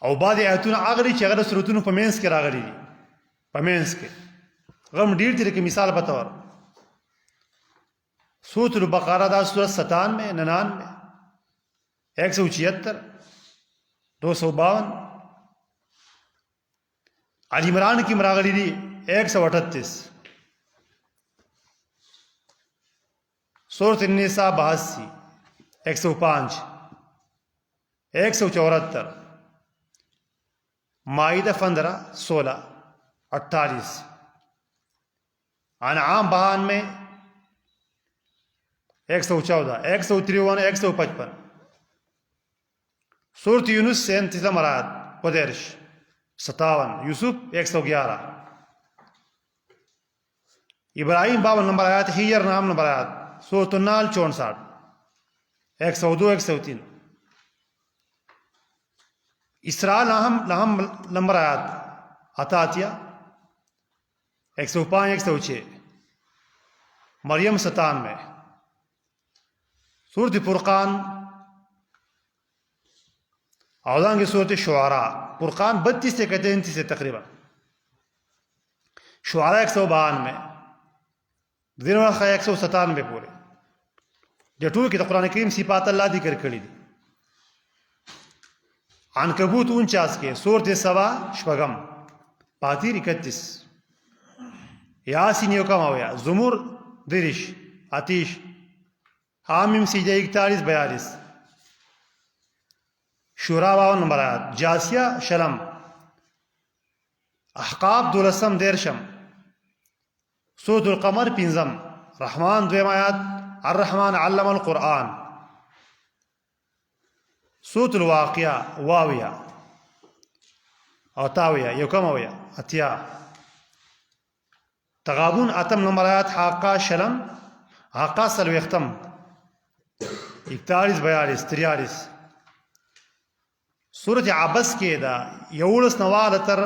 او بعد آیاتونه هغه چې هغه د سورتونو په منځ کې راغلي دي. په منځ کې غم ډیر دي. کې مثال په تور سورۃ البقرہ دا سورۃ 97 99 176 252. آل عمران کې راغلي دي 138. سورۃ النساء 82 105 174. مائدہ 15 16 48. انعام 92 114 153 155. سورۃ یونس 37 آیات 57. یوسف 111. ابراہیم 52 نمبر آیات، حجر 9 نمبر آیات، سورۃ النحل 64 102 103. اسراء 9 نمبر آیات، عطاتیہ 105 106. مریم 97. سورۃ فرقان اور دانگے سورۃ شعراء. فرقان 32 سے 33 سے تقریبا. شعراء 152. دنوں 197 پورے. جو ټول کې د قرآن کریم صفات الله ذکر کړي دي. عنکبوت 49 کې، سورۃ سبا شپږم، فاطر 31، یاسین 1 زمر 30 آتش، حامیم سجدہ 41 42، شورا 52 نمبر آیات، جاسیہ شلم، احقاف 12 دیرشم، سورۃ القمر 5، رحمان 2 آیات، الرحمن علم القرآن، سورۃ الواقعہ 2 او 1 اتیا، تغابن 8 نمبر آیات، حاقہ شلم، حاقہ 40 41 42 43. سورۃ عبس کې دا 11 تر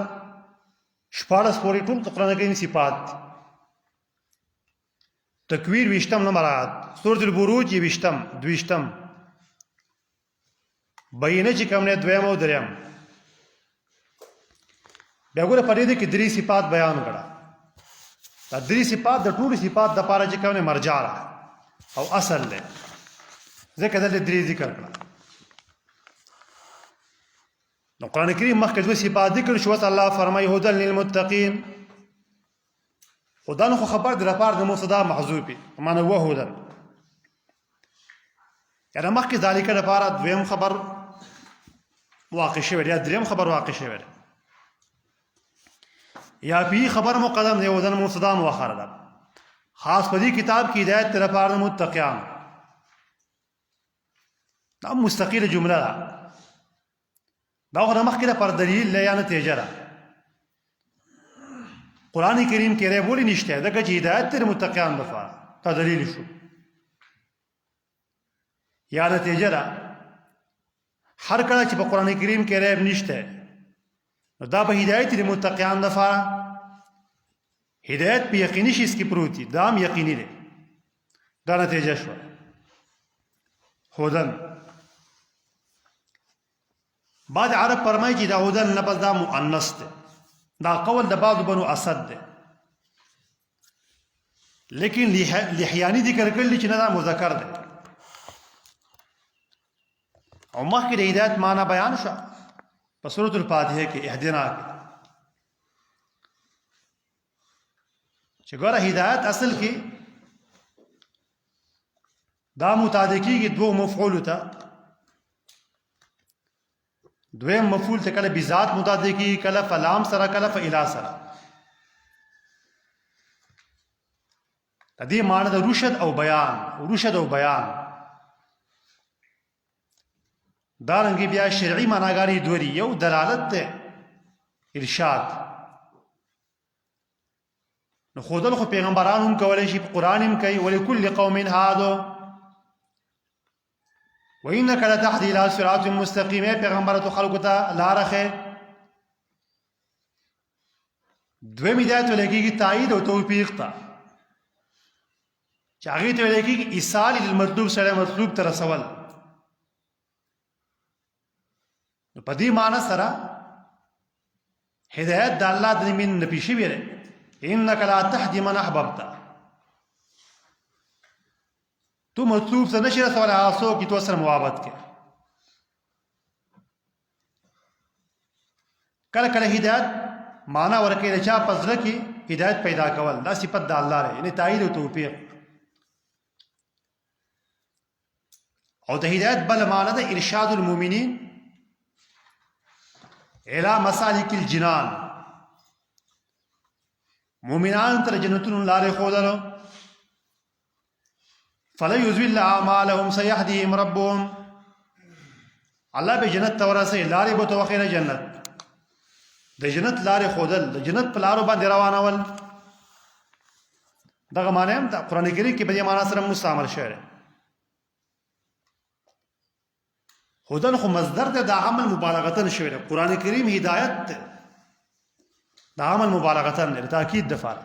14 پورې ټول قرآن کریم صفات. د تکویر 20 نمبر آیات، سورۃ البروج 22 بینه چې کوم نه دویم او دریم. بیا ګوره په دې کې درې صفات بیان کړه. دا درې صفات د ټولو صفات د پاره چې کوم نه مرجع او اصل دی، ځکه دا درې ذکر کړه. نو قرآن کریم مخکې دوه صفات ذکر شو، الله فرمایي هدى للمتقین. خدا نو خو خبر د لپاره د مبتدا محذوفه معنا و هدى، یعنی مخکې ذالک لپاره دویم خبر واقع شوی یا دریم خبر واقع شوی یا پی خبر مقدم دی ودن مبتدا مؤخر ده. خاص په دې کتاب کې ہدایت تر لپاره متقیان دا مستقله جمله ده. دا خو مخکې پر دلیل یا نتیجه ده. قرآن کریم کې رې بولی نشته دا چې ہدایت تر متقیان لپاره تا دلیل شو یا نتیجه ده. هر کله چې په قرآن کریم کې رې نشته دا به هدایت تر متقیان لپاره هدایت په یقیني شي کې پروت دی، دا هم یقیني دی. دا نتیجه شو. هدن بعد عرب فرمایي چې دا هدن لفظ دا مؤنث دی، دا قول د بعض بنو اسد دی، لیکن لحیانی ذکر کړل چې نه دا مذکر دی. او مخکې د هدایت معنا بیان شو په سورۃ الفاتحه کې اهدنا کې چې ګوره هدایت اصل کې دا متعدی کېږي دوه مفعول ته. دویم مفعول ته کله بذات متعدی کېږي، کله فلام سره، کله فعلا سره. د دې معنی د رشد او بیان، رشد او بیان. دارنګه بیا شرعي معناګانې دوری، یو دلالت ده، ارشاد. نو خودل خو پیغمبران هم کولای شي، قرآن هم کوي، ولکل قوم هادو وانک لتهدی الى صراط مستقیم. پیغمبرانو خلقو ته لار خې. دویم هدایت ولکېږي تایید او توفیق ته، چې هغې ته ولکېږي ایصال للمطلوب، سره مطلوب ته رسول. نو په دې معنی سره هدایت د الله د من نه پیښې ویره، انک لا تهدی من احببت. تو مطلوب ته نشي رسولی، هغه څوک چې تو سره محبت کوي. کله کله هدایت معنا ورکوي د چا په زړه کې هدایت پیدا کول، دا صفت د الله دی، یعنې تایید او توفیق. او د هدایت بل معنا ده ارشاد المؤمنین الى مسالک الجنان. مومنان تر جنتونو لارې ښودلو. فلا یضل اعمالهم سيهديهم ربهم. الله به جنت ته ورسوي، لارې به ته وښیي جنت. د جنت لارې ښودل، د جنت په لارو باندې روانول، دغه معنی هم د قرآن کریم کې په دې معنا سره مستعمل شوی دی. هدن خو مصدر دی، د عمل مبالغتن شوی دی. قرآن کریم هدایت دی، د عمل مبالغتن دی، تاکید د فعل.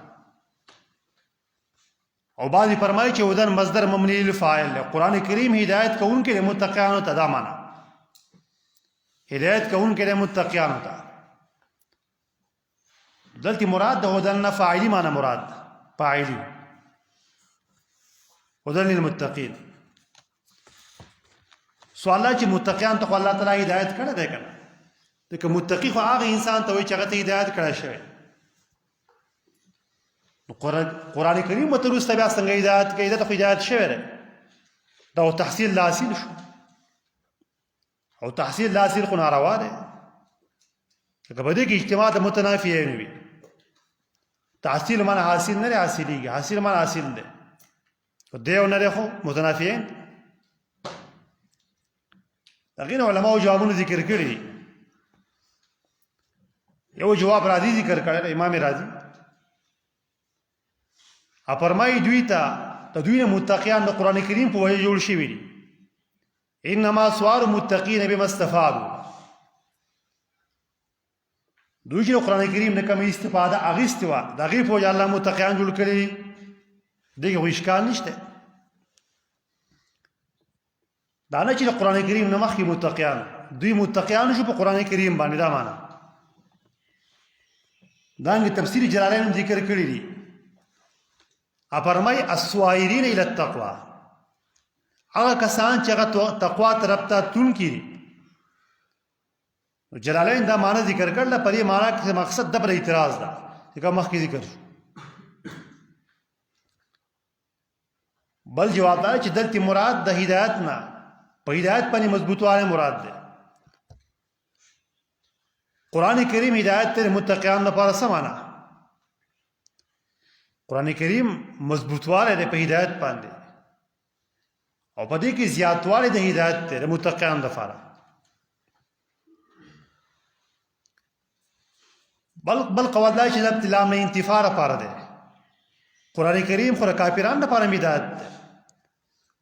او بعضی فرمایي چې هدن مصدر مبني للفاعل دی. قرآن کریم هدایت کوونکی دی متقیانو ته، دا معنا هدایت کوونکی دی متقیانو ته. دلته مراد د هدن نه فاعلی معنا مراد، فاعلی هدن للمتقین. سوال چې متقیان ته الله تعالی هدایت کړه دی کنه، ځکه متقی خو هغه انسان ته وایي چې هغه ته هدایت کړی شوی. نو قرآن کریم ورته وروسته بیا څنګه هدایت کوي؟ دا ته خو هدایت شوی دی، دا تحصیل لا حاصل شو. او تحصیل لا حاصل خو ناروا دی، ځکه په دې کې اجتماع د متنافیین وي. تحصیل معنی حاصل نه دی، حاصلېږي. حاصل معنی حاصل دی، خو دی او نه دی خو متنافیین. هغې علماء جوابونه ذکر کړي. یو جواب راضي ذکر کړی امام راضي، فرمایي دوی ته د دوی نه متقیان د قرآن کریم په وجه جوړ شوي دي. انما سوار متقین بما استفادوا. دوی چې د قرآن کریم نه کومه استفاده اخیستې وه، د هغې په وجه الله متقیان جوړ کړي. دغه خو اشکال نشته. دا نه چې د قرآن کریم نه مخکې متقیان دوی متقیان شو په قرآن کریم باندې، دا معنا دانګې تفسیر جلالین هم ذکر کړي دي. فرمای السوائرین الی التقوی، هغه کسان چې هغه تقوا طرف ته تلونکي دي. جلالین دا معنا ذکر کړل، په دې معنا کې مقصد د پر اعتراض ده چې کوم مخکې ذکر شو. بل جواب دا چې دلته مراد د هدایت نه په هدایت باندې مضبوطواله مراد ده. قرآن کریم هدایت ته متقیان لپاره سمانا، قرآن کریم مضبوطواله ده په هدایت باندې، او په دې کې زیاتواله د هدایت ته متقیان لپاره. بل قواعد چې د ابتلا نه انتفاع لپاره ده. قرآن کریم خو کافرانو لپاره هدایت ده،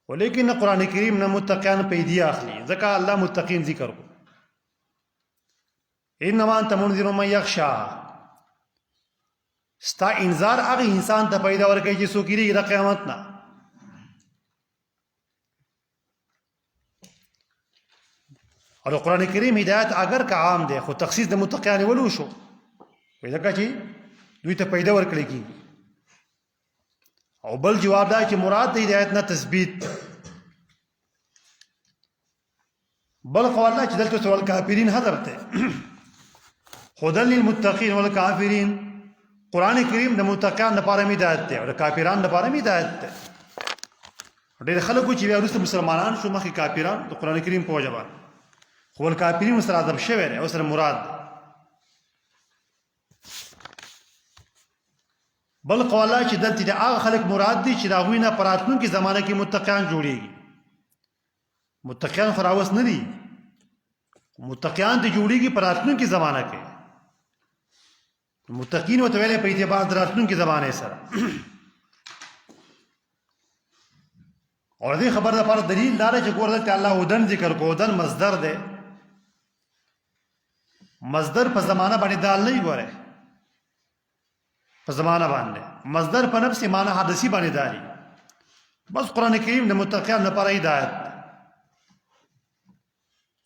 ولیکن قرآن کریم نه متقیان پیدا اخلي، ځکه الله متقین ذکر کو. انما انت منذر من یخشى، ستا انذار هغه انسان ته پیدا ورکړي چې څوک یې د قیامت نه. او قرآن کریم هدایت اگر که عام دی خو تخصیص د متقیان ولو شو، ځکه چې دوی ته پیدا ورکړي کیږي. او بل جواب دا چې مراد د هدایت نه تثبیت. بل قول دا چې دلته سوال کافرین حذف ته هدى للمتقین والکافرین. قرآن کریم د متقین لپاره هدایت دی او د کافرانو لپاره هدایت دی. ډېر خلکو چې بیا وروسته مسلمانان شو مخکې کافران د قرآن کریم په وجه باندې، خو الکافرین سره عذاب شوی دی او سره مراد دی. بل قولا چې دلته د هغه خلک مراد دي چې د هغوی نه په راتلونکي زمانه کې متقیان جوړېږي. متقیان خو راوس نه دي، متقیان ته جوړېږي په راتلونکي زمانه کې. متقین ورته ویلی په اعتبار د راتلونکي زمانې سره. او دې خبر لپاره دلیل دا دی چې ګوره دلته الله هدن ذکر کو. هدن مصدر دی، مصدر په زمانه باندې دال نه ګوره، په زمانه باندې مصدر په نفس معنی حدثی باندې داري. بس قرآن کریم د متقین لپاره هدایت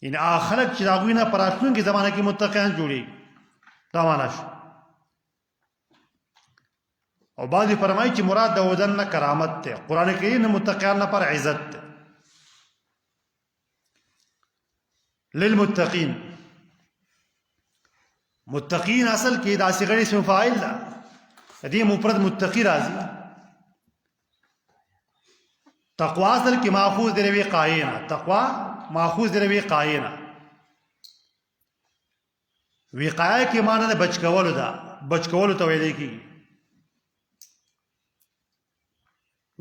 ان اخرت چې هغوی نه په راتلونکي زمانه کې متقین جوړېږي، دا معنا شو. او بعضې فرمایي چې مراد د هدن نه کرامت دی، قرآن کریم د متقین لپاره عزت دی. للمتقین، متقین اصل کې دا صيغه اسم فاعل ده، دې مفرد متقی راځي. تقوا اصل کې ماخوذ دی له وقایه، تقوا ماخوذ دی له وقایه. وقایه کې معنی د بچ کولو ده، بچ کولو ته ویل کېږي.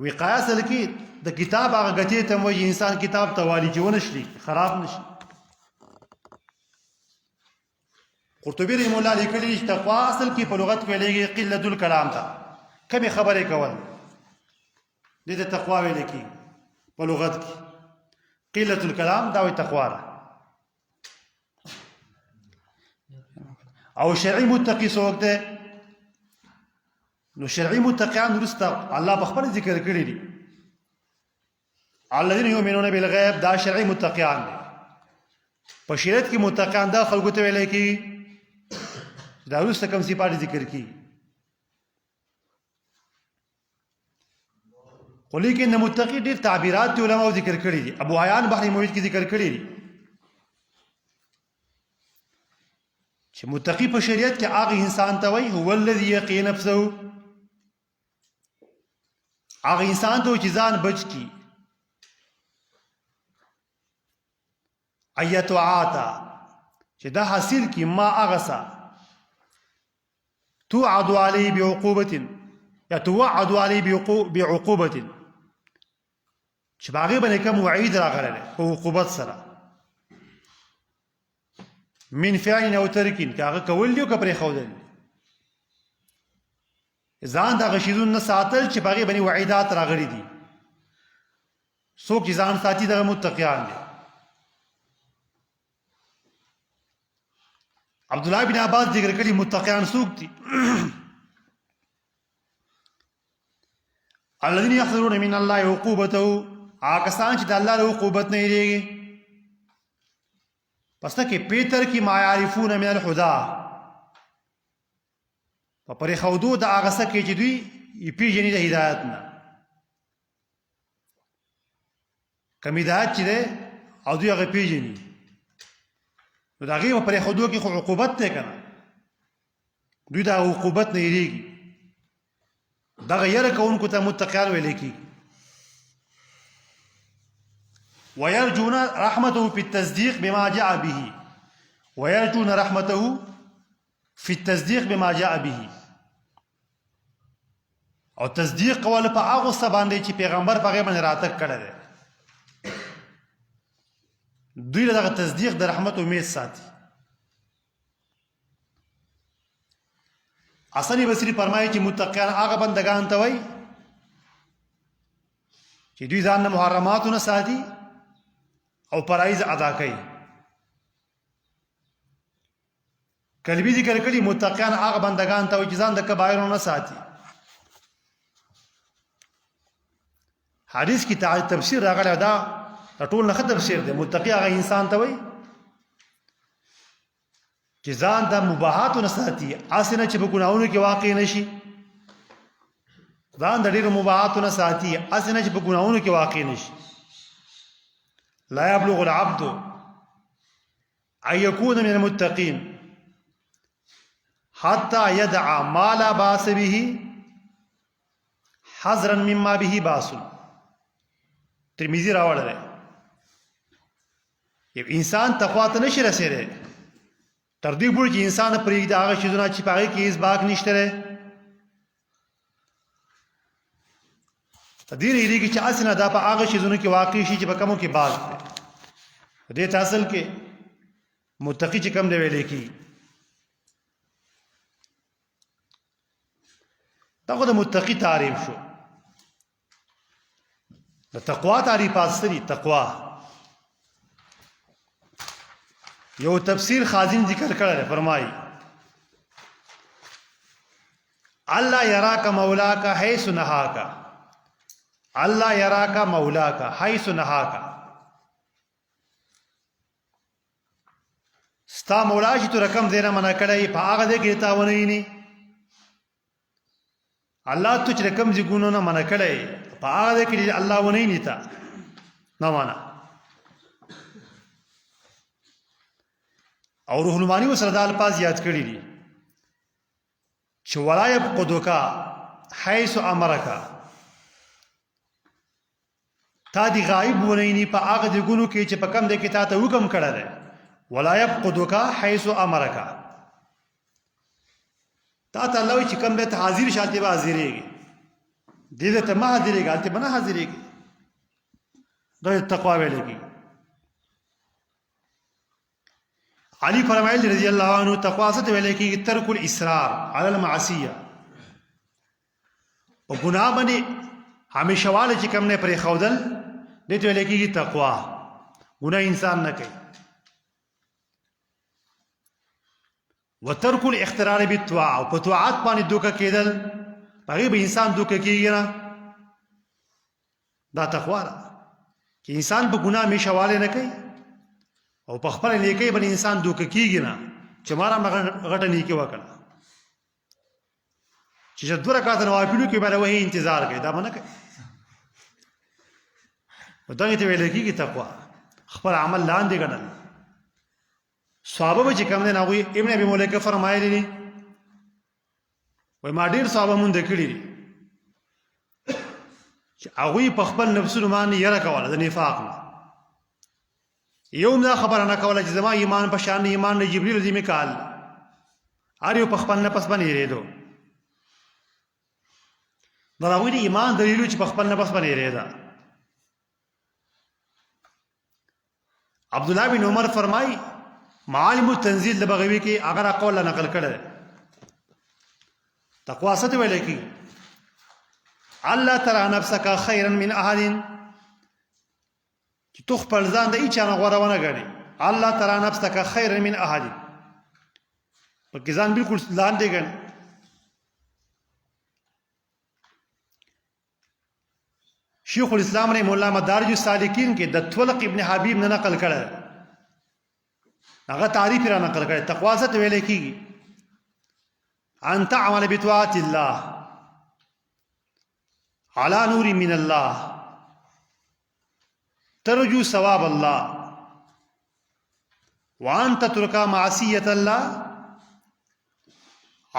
وقایه اصل کې د کتاب هغه ګټې ته وایي انسان کتاب ته والی چې ونه شي خراب نشي. قرطبی رحمه الله لیکلی چې تقوا اصل کې په لغت کې ویلېږي قلت الکلام ته، کمې خبرې کول دې ته تقوا ویل کېږي په لغت کې. قلت الکلام دا وایي تقوا ده. او شرعي متقي څوک دی؟ نو شرعي متقیان وروسته الله په خپل ذکر کړي دي. الذين يؤمنون بالغیب، دا شرعي متقیان دي. په شریعت کې متقیان دا خلکو ته ویل کېږي دا وروسته کوم صفات ذکر کړي. خو لیکن د متقي ډېر تعبیرات دي علماء ذکر کړي دي. ابو عیان بحر محیط کې ذکر کړي دي چې متقي په شریعت کې هغه انسان ته وایي هو الذي يقي نفسه، هغه انسان ته چې ځان بچ کی ایت وعاتا چې دا حاصل کی ما اغسا توعد علی بعقوبه یا توعد علی بعقوبه چې باغې باندې کوم وعید راغلی په عقوبت سره من فعل او ترکین که هغه کول دي او که پرېښودل ځان د هغه شیزون نه ساتل چې باغې باندې وعیدات راغلي دي. څوک چې ځان ساتي دغه متقیان دي. عبدالله بن عباس ذکر کړي متقیان څوک دي؟ الذين يحذرون من الله عقوبته، آکسان چې د الله د عقوبت نه یریږي. پس نه کې پیتر کې ما یعرفون من الهدى، په پرې خودو د هغه څه کې چې دوی یې پیژني د هدایت نه. کم هدایت چې دی او دوی هغه پیژني، نو د هغې په پرې خودو کې خو عقوبت دی که نه، دوی د عقوبت نه یریږي. دغه یره کوونکو ته متقیان ویلی کېږي. ويرجون رحمته في التصديق بما جاء به، ويرجون رحمته في التصديق بما جاء به، او تصدیق کول په هغه څه باندې چې پیغمبر په هغې باندې راتګ کړی دی. دوی له دغه تصدیق د رحمت امید ساتي. حسن بصري فرمایي چې متقیان هغه بندگان ته وایي چې دوی ځان نه محرماتو نه ساتي او فرایض ادا کوي. قلبي ذکر کړي متقیان هغه بندگان ته وایي چې ځان د کبایرو نه ساتي. حدیث کې تفسیر راغلی دا ټول نه ښه تفسیر دی. متقی هغه انسان ته وایي چې ځان د مباحاتو نه ساتي، هسې نه چې په ګناهونو کې واقع نه شي. ځان د ډېرو مباحاتو نه ساتي، هسې نه چې په ګناهونو کې واقع نه شي. لا يبلغ العبد أن يكون من المتقين حتى يدع ما لا باس به حذرا مما به باس. ترمذی راوړی دی. یو انسان تقوا ته نشي رسېدی تر دې پورې چې انسان پرېږدي هغه شیزونه چې په هغې کې هېڅ باک نشته دی. دې نه هېرېږي چې هسې نه دا په هغه شیزونو کې واقع شي چې په کومو کې باک دی. دې ته اصل کې متقي چې کوم دی ویلی کېږي. دا خو د متقي تعریف شو. د تقوا تعریفات څه دي؟ تقوا یو تفسیر خازن ذکر کړی، فرمایي الله یراک مولاک حیث نهاک، الله یراک مولاک حیث نهاک. ستا مولا چې تو رقم ځای نه منع کړی په هغه ځای کې تا ونه ویني. الله تو چې رقم ځایونو نه منع کړی په هغه ځای کې الله ونه ویني تا نه منع. او روح المانی وسره دا الفاظ یاد کړي دي چې ولا يفقدك حيث امرك، تا دی غایب ونینی په هغه د ګونو کې چې په کم د کې تا ته حکم کړی دی. ولا يفقدك حيث امرك، تا ته الله چې کم د ته حاضر شاته به حاضرېږي، دې ته ما حاضرېږي هلته به نه حاضرېږي. دا تقوا ویل کېږي. علی فرمایل رضی الله عنه تقوا څه ته ویل کېږي؟ ترک الاصرار علی المعصیه، او ګناه باندې همیشه واله چې کوم نه پرې ښودل دې ته ویل کېږي تقوا. ګناه انسان نه کوي. وترک الاخترار بالطاعه، او په طاعت باندې دوکه کېدل په هغې به انسان دوکه کېږي نه. دا تقوا ده چې انسان په ګناه همیشه واله نه کوي او په خپل نیکۍ باندې انسان دوکه کېږي نه چې ما را غټه نیکي وکړه چې 2 رکعاته نوافلو کې به د وحي انتظار کوي. دا به نه کوي. دغې ته ویل کېږي تقوا. خپل عمل لاندې ګڼل. صحابه به چې کوم دی هغوی ابن ابي مليکه فرمایلی دي وایي ما ډېر صحابه مونده کړي دي چې هغوی په خپل نفسونو باندې یره کوله د نفاق نه. یوم دا خبره نه کوله چې زما ایمان په شان ایمان د جبریل عظیم کال، هر یو په خپل نفس باندې یېرېدو. دا د هغوی د ایمان دلیل و چې په خپل نفس باندې یېرېده. عبدالله بن عمر فرمایي معالم التنزیل د بغوی کې هغه قول نقل کړی. تقوا څه ته ویل کېږي؟ الله ترى نفسك خيرا من احد، چې تو خپل ځان د هیچا نه غوره ونه ګڼې. الله ترى نفسك خيرا من احد، پکې ځان بالکل لاندې ګڼې. شیخ الاسلام رحمه الله مدارج السالکین کې د طلق ابن حبیب نه نقل کړه، هغه تعریف را نقل کړه. تقوا څه ته ویل کېږي؟ ان تعمل بطاعت الله على نور من الله ترجو ثواب الله وان تترك معصية الله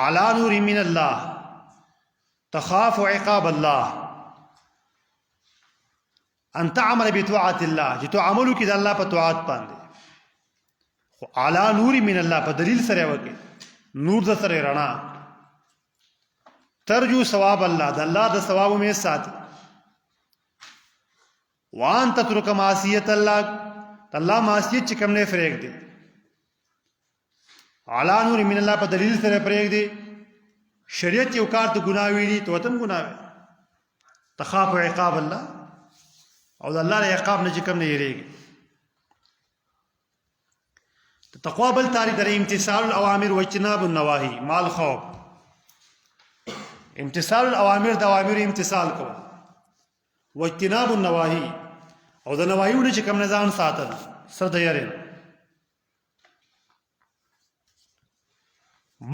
على نور من الله تخاف عقاب الله. ان تعمل بطاعت الله چې تو عملو کې د الله په طاعت باندې، خو على نور من الله په دلیل سره وکړي، نور د سره رڼا. ترجو ثواب الله د الله د ثواب مې سات، وان تترك معصیت الله الله معصیت چې کوم نه فریق دي، على نور من الله په دلیل سره فریق دي. شریعت یو کار ته ګناه ویلي ته وتم ګناه وي، تخاف عقاب الله او د الله له عقاب نه چې کوم نه یریږي. تقوا بل تعریف درې امتثال الاوامر واجتناب النواهي مع الخوف. امتثال الاوامر د اوامر امتثال کوه، واجتناب النواهي او د نواهیونو چې کوم نه ځان ساتل سر د یاري.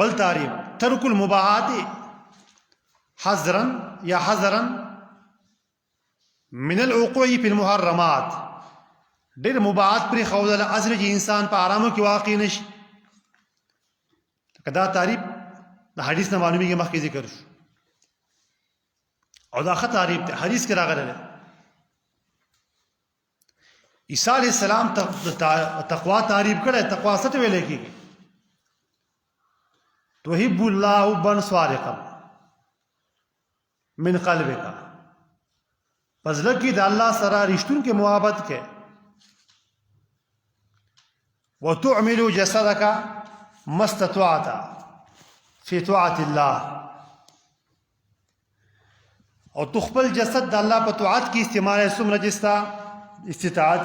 بل تعریف ترک المباحات حذرا یا حذرا من الوقوع في المحرمات. ډېر مباحات پرې ښودل اصل چې انسان په آرامو کې واقع نشي. دا تعریف د حدیث نه معلومیږي، مخکې ذکر شو او دا ښه تعریف دی، حدیث کې راغلی. عیسی علیه السلام تقوا تعریف کړی. تقوا څه ته ویل کېږي؟ تحب الله حبا صادقا من قلبک. پس لکه د الله سره رښتون کې محبت کې، وتعمل جسدك ما استطعت في طاعة الله، او تخپل جسد د الله په طاعت کې استعمال څومره جستا استطاعت.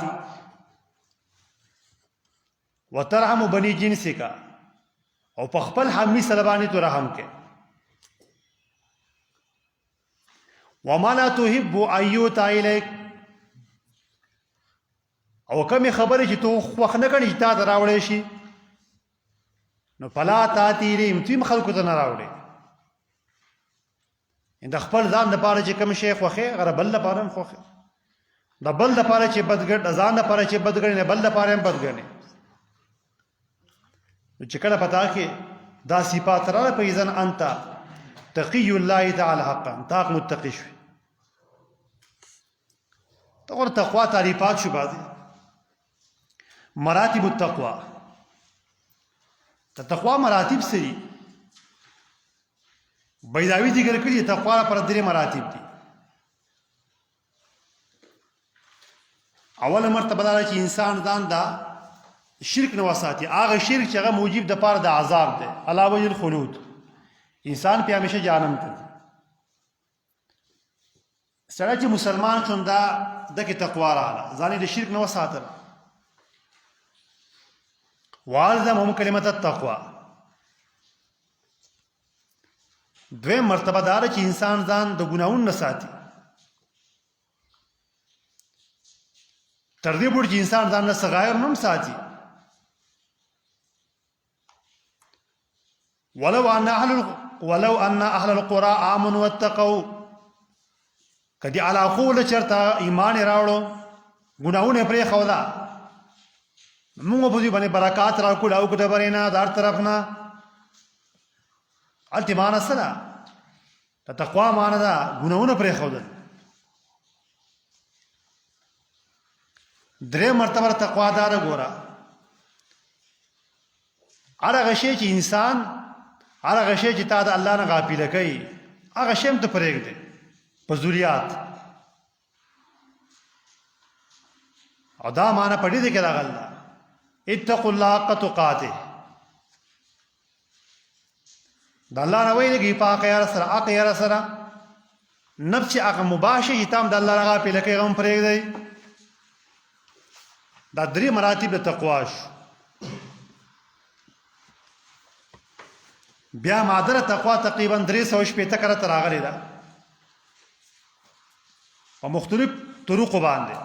وترحم بني جنسك، او په خپل حمی سره باندې تو رحم کې. وما لا تحب ان يؤتى اليك، او کومې خبرې چې تو خوښ نه کړي چې تا ته راوړی شي، نو فلا تاتي اليهم، تیم خلکو ته نه راوړي. د خپل ځان دپاره چې کوم شی خوښې هغه بل دپاره هم خوښې، د بل دپاره چې بد ګڼې، د ځان دپاره چې بد ګڼې، بل دپاره هم بد ګڼې. نو چې کله پتا کې دا صفات راغله په اذن انت تقي الله تعالی حقا، تاق متقی شوي. تقول تقوا تعریفات شو بعضی مراتب التقوا. تقوا مراتب سری بیضاوی ذکر کړي. تقوا پر درې مراتب دي. اوله مرتبه دا چې انسان ځان دا شرک نه وساتي، هغه شرک چې هغه موجب د پاره د عذاب دی، علاوه الخلود، انسان په همیشه جهنم ته ځي. سره چې مسلمان شون دا دغه تقوا راغله، ځان د شرک نه وساتل. والزمهم کلمت التقوا. دویم مرتبه دا چې انسان ځان د ګناهونو نه ساتي، تر دې پورې چې انسان ځان نه صغایر نه ساتي. ولو ان اهل القرى امنوا واتقوا، کدی علاقو له چرته ایمان راوړو ګناهونه پرې خودا، موږ په دې باندې برکات راکول او کته برینا دار طرف نه. التمان سره تقوا معنا دا ګناهونه پرې خودا. درې مرتبه تقوا دار ګورا، هغه شی چې انسان هغه شی چې تا د الله نه غافل کوي، هغه شی هم ته پرېږدې. فضولیات او دا معنا پڑھی دې کې راغله اتقوا الله حق تقاته. د الله نه ویلېږي په هغه سره، هغه سره نفس هغه مباشر چې تام د الله نه غافل کوي هم پرېږدئ. دا درې مراتب د تقوا شو. بیا مادر تقوا تقریبا 360 کرته راغلی ده. په مختلف طرقو باندې.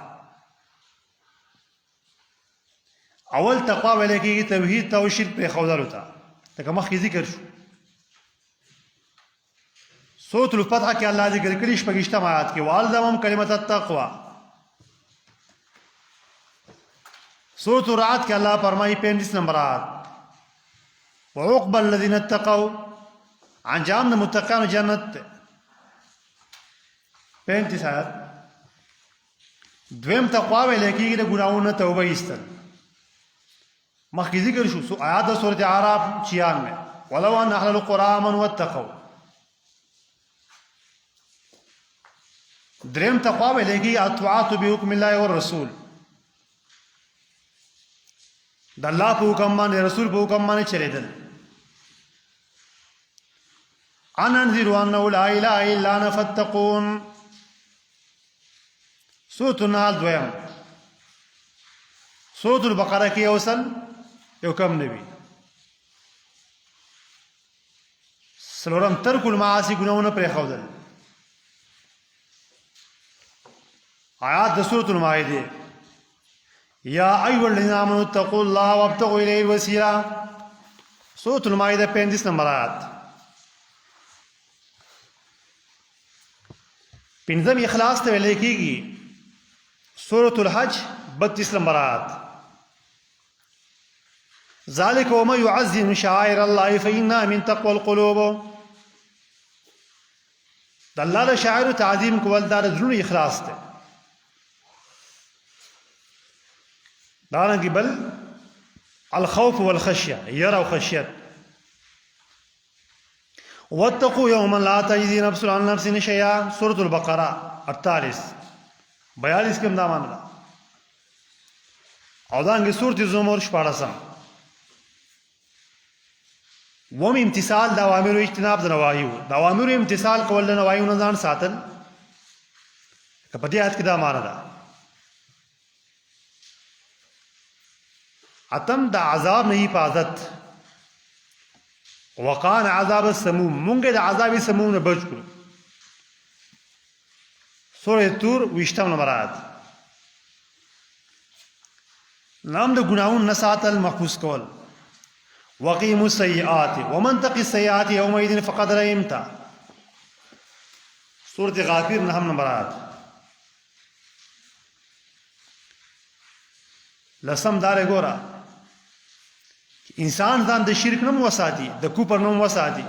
اول تقوا ویل کېږي توحید او شرک پرېښودلو ته، لکه مخکې ذکر شو. سورة الفتح کې الله ذکر کړي 26 آیات کې والزمهم کلمة التقوا. سورة الرعد کې الله فرمایي 35 نمبر آیات وعقبى الذين اتقوا، انجام د متقینو جنت ته. 35 آیات. دویم تقوا ویل کېږي د ګناهونو توبه ایستل. مخکې ذکر شو آیات د سورة اعراف 96 ولو ان اهل القرى آمنوا واتقوا. دریم تقوا ویل کېږي الطاعات بحکم الله والرسول، د الله په حکم باندې رسول په حکم باندې چلیدل. ان انذروا انه لا اله الا انا فاتقون. سورة النحل دویم. سورة البقره کې اوسل یو کم نبی. څلورم ترک المعاصی ګناهونه پرېښودل. آیات د سورة المائده یا ایها الذین آمنوا اتقوا الله وابتغوا الیه الوسیلہ. سورة المائده 35 نمبر آیات. پنځم اخلاص ته ویل کېږي سورة الحج 32 نمبر آیات. ذلك ومن يعظم شعائر الله فإنها من تقوى القلوب. د الله د شعائر تعظیم کول دا د زړونو اخلاص دی. دارنګه بل الخوف والخشيه، يرى وخشيت. واتقوا يوما لا تجزي نفس عن نفس شيئا. سورة البقره 48 کې دا معنا ده. او دانګه سورة الزمر 14. وم امتثال د اوامر او اجتناب د نواهیو. د اوامر امتثال کول د نواهیو نه ځان ساتل. په دې آیت کې دا معنا ده. اتم د عذاب نه حفاظت. وقان عذاب السموم، مونږه د عذاب سموم نه بچ کړو. سورة تور 20 نمبر آیات. نام د ګناهونو نه ساتل محفوظ کول. وقیموا السیئات ومن تقی السیئات یومئذ فقد رحمت. سورة غافر 9 نمبر آیات. لسم دار ګورا انسان ځان د شرک نه وساتي، د کوپر نه وساتي،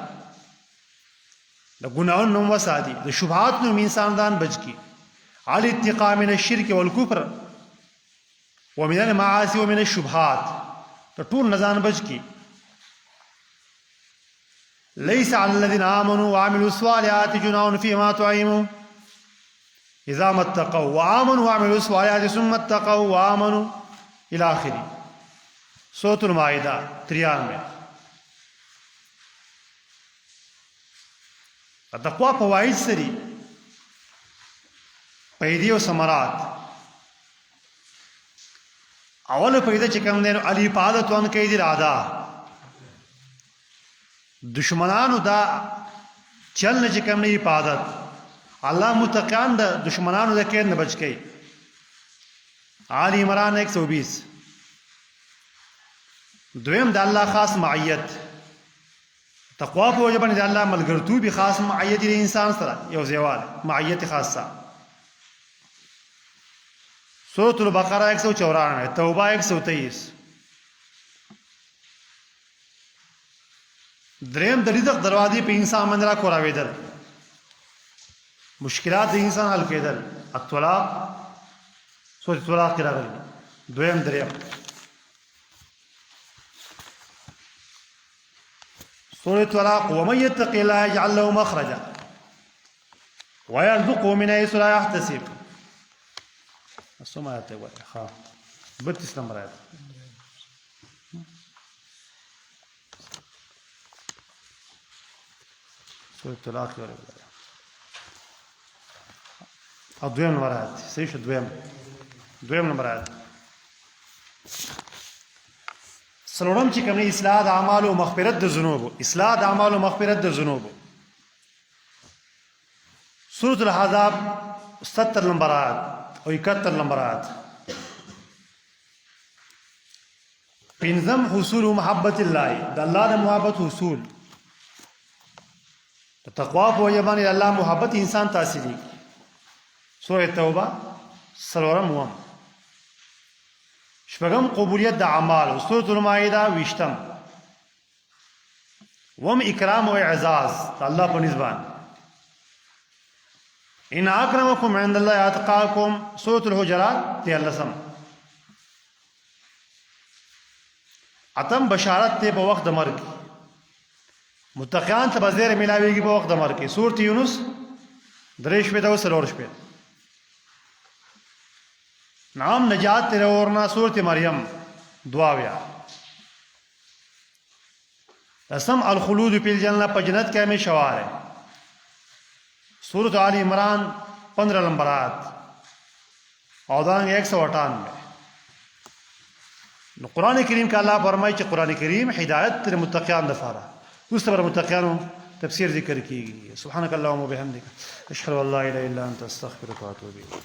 د ګناهونو نه وساتي، د شبهات نه انسان ځان بچ کی. على اتقاء من الشرك والكفر ومن المعاصي ومن الشبهات. ته ټول نه ځان بچ کی. ليس على الذين آمنوا وعملوا الصالحات جناح فيما طعموا إذا ما اتقوا وآمنوا وعملوا الصالحات ثم اتقوا وآمنوا إلى آخره. سورة المائدة 93. تقوا فواید سری پیدې او ثمرات. اول پیدا چې کوم دی علی پادت وان کې دی رادا دشمنانو دا چل نه چې کوم نه پادت. الله متقین د دشمنانو د کېد نه بچ کی. آل عمران 120. دویم د الله خاص معیت. تقوا په وجه باندې د الله ملګرتوب خاص معیت د انسان سره یو ځایوال معیت خاصه. سورة البقره 194، توبه 123. دریم د رزق دروازې په انسان باندې را کوراوېدل، مشکلات د انسان حل کېدل. الطلاق سورة الطلاق کې راغلي. دویم دریم سورة الطلاق ومن يتق الله يجعل له مخرجا ويرزقه من حيث لا يحتسب. السماء تقول ها 32 نمبر آیت. سورة الطلاق کې راغلي. او دویم نمبر آیت صحیح شو. دویم نمبر آیت. سلورم چې کوم اصلاح د اعمال او مغفرت د ذنوب. اصلاح د اعمال او مغفرت د ذنوب. सूरत अल-अहज़ाब 70 नंबर आयत और 71 नंबर आयत। पिंजम हुसूल मोहब्बतिल्लाह अल्लाह ने मोहब्बत हुसूल तो तक़वा को यमानी अल्लाह मोहब्बत इंसान तासीरी सूरह तौबा सलवरम वम शपगम कबूलियत द अमाल सूरत अल-माइदा विश्तम वम इकराम व एजाज अल्लाह पर निज़बान इन अक्रमकुम इंदल्लाहि अतक़ाकुम सूरत अल-हुजरात 13 अतम बशारत ते पे वक्त मर की मुत्तक़ियान ते बज़ेर मिलावेगी पे वक्त मर की सूरत यूनुस 3 पे सलोर पे नाम नजात तेरे और ना सूरत मरियम दुआव्या रसम अल खुलूद फिल जन्नत पर जन्नत के में शवार है सूरत आल इमरान 15 नंबर आयत औदान 198 कुरान करीम का अल्लाह फरमाई कि कुरान करीम हिदायत तेरे मुत्तक़ियान दफारा उस पर मुत्तक़ियान तफसीर जिक्र की गई है। सुब्हानक अल्लाहुम्मा व बिहम्दिक अशहदु अल्ला इलाहा इल्ला अंत अस्तग़फिरुका व अतूबु इलैक।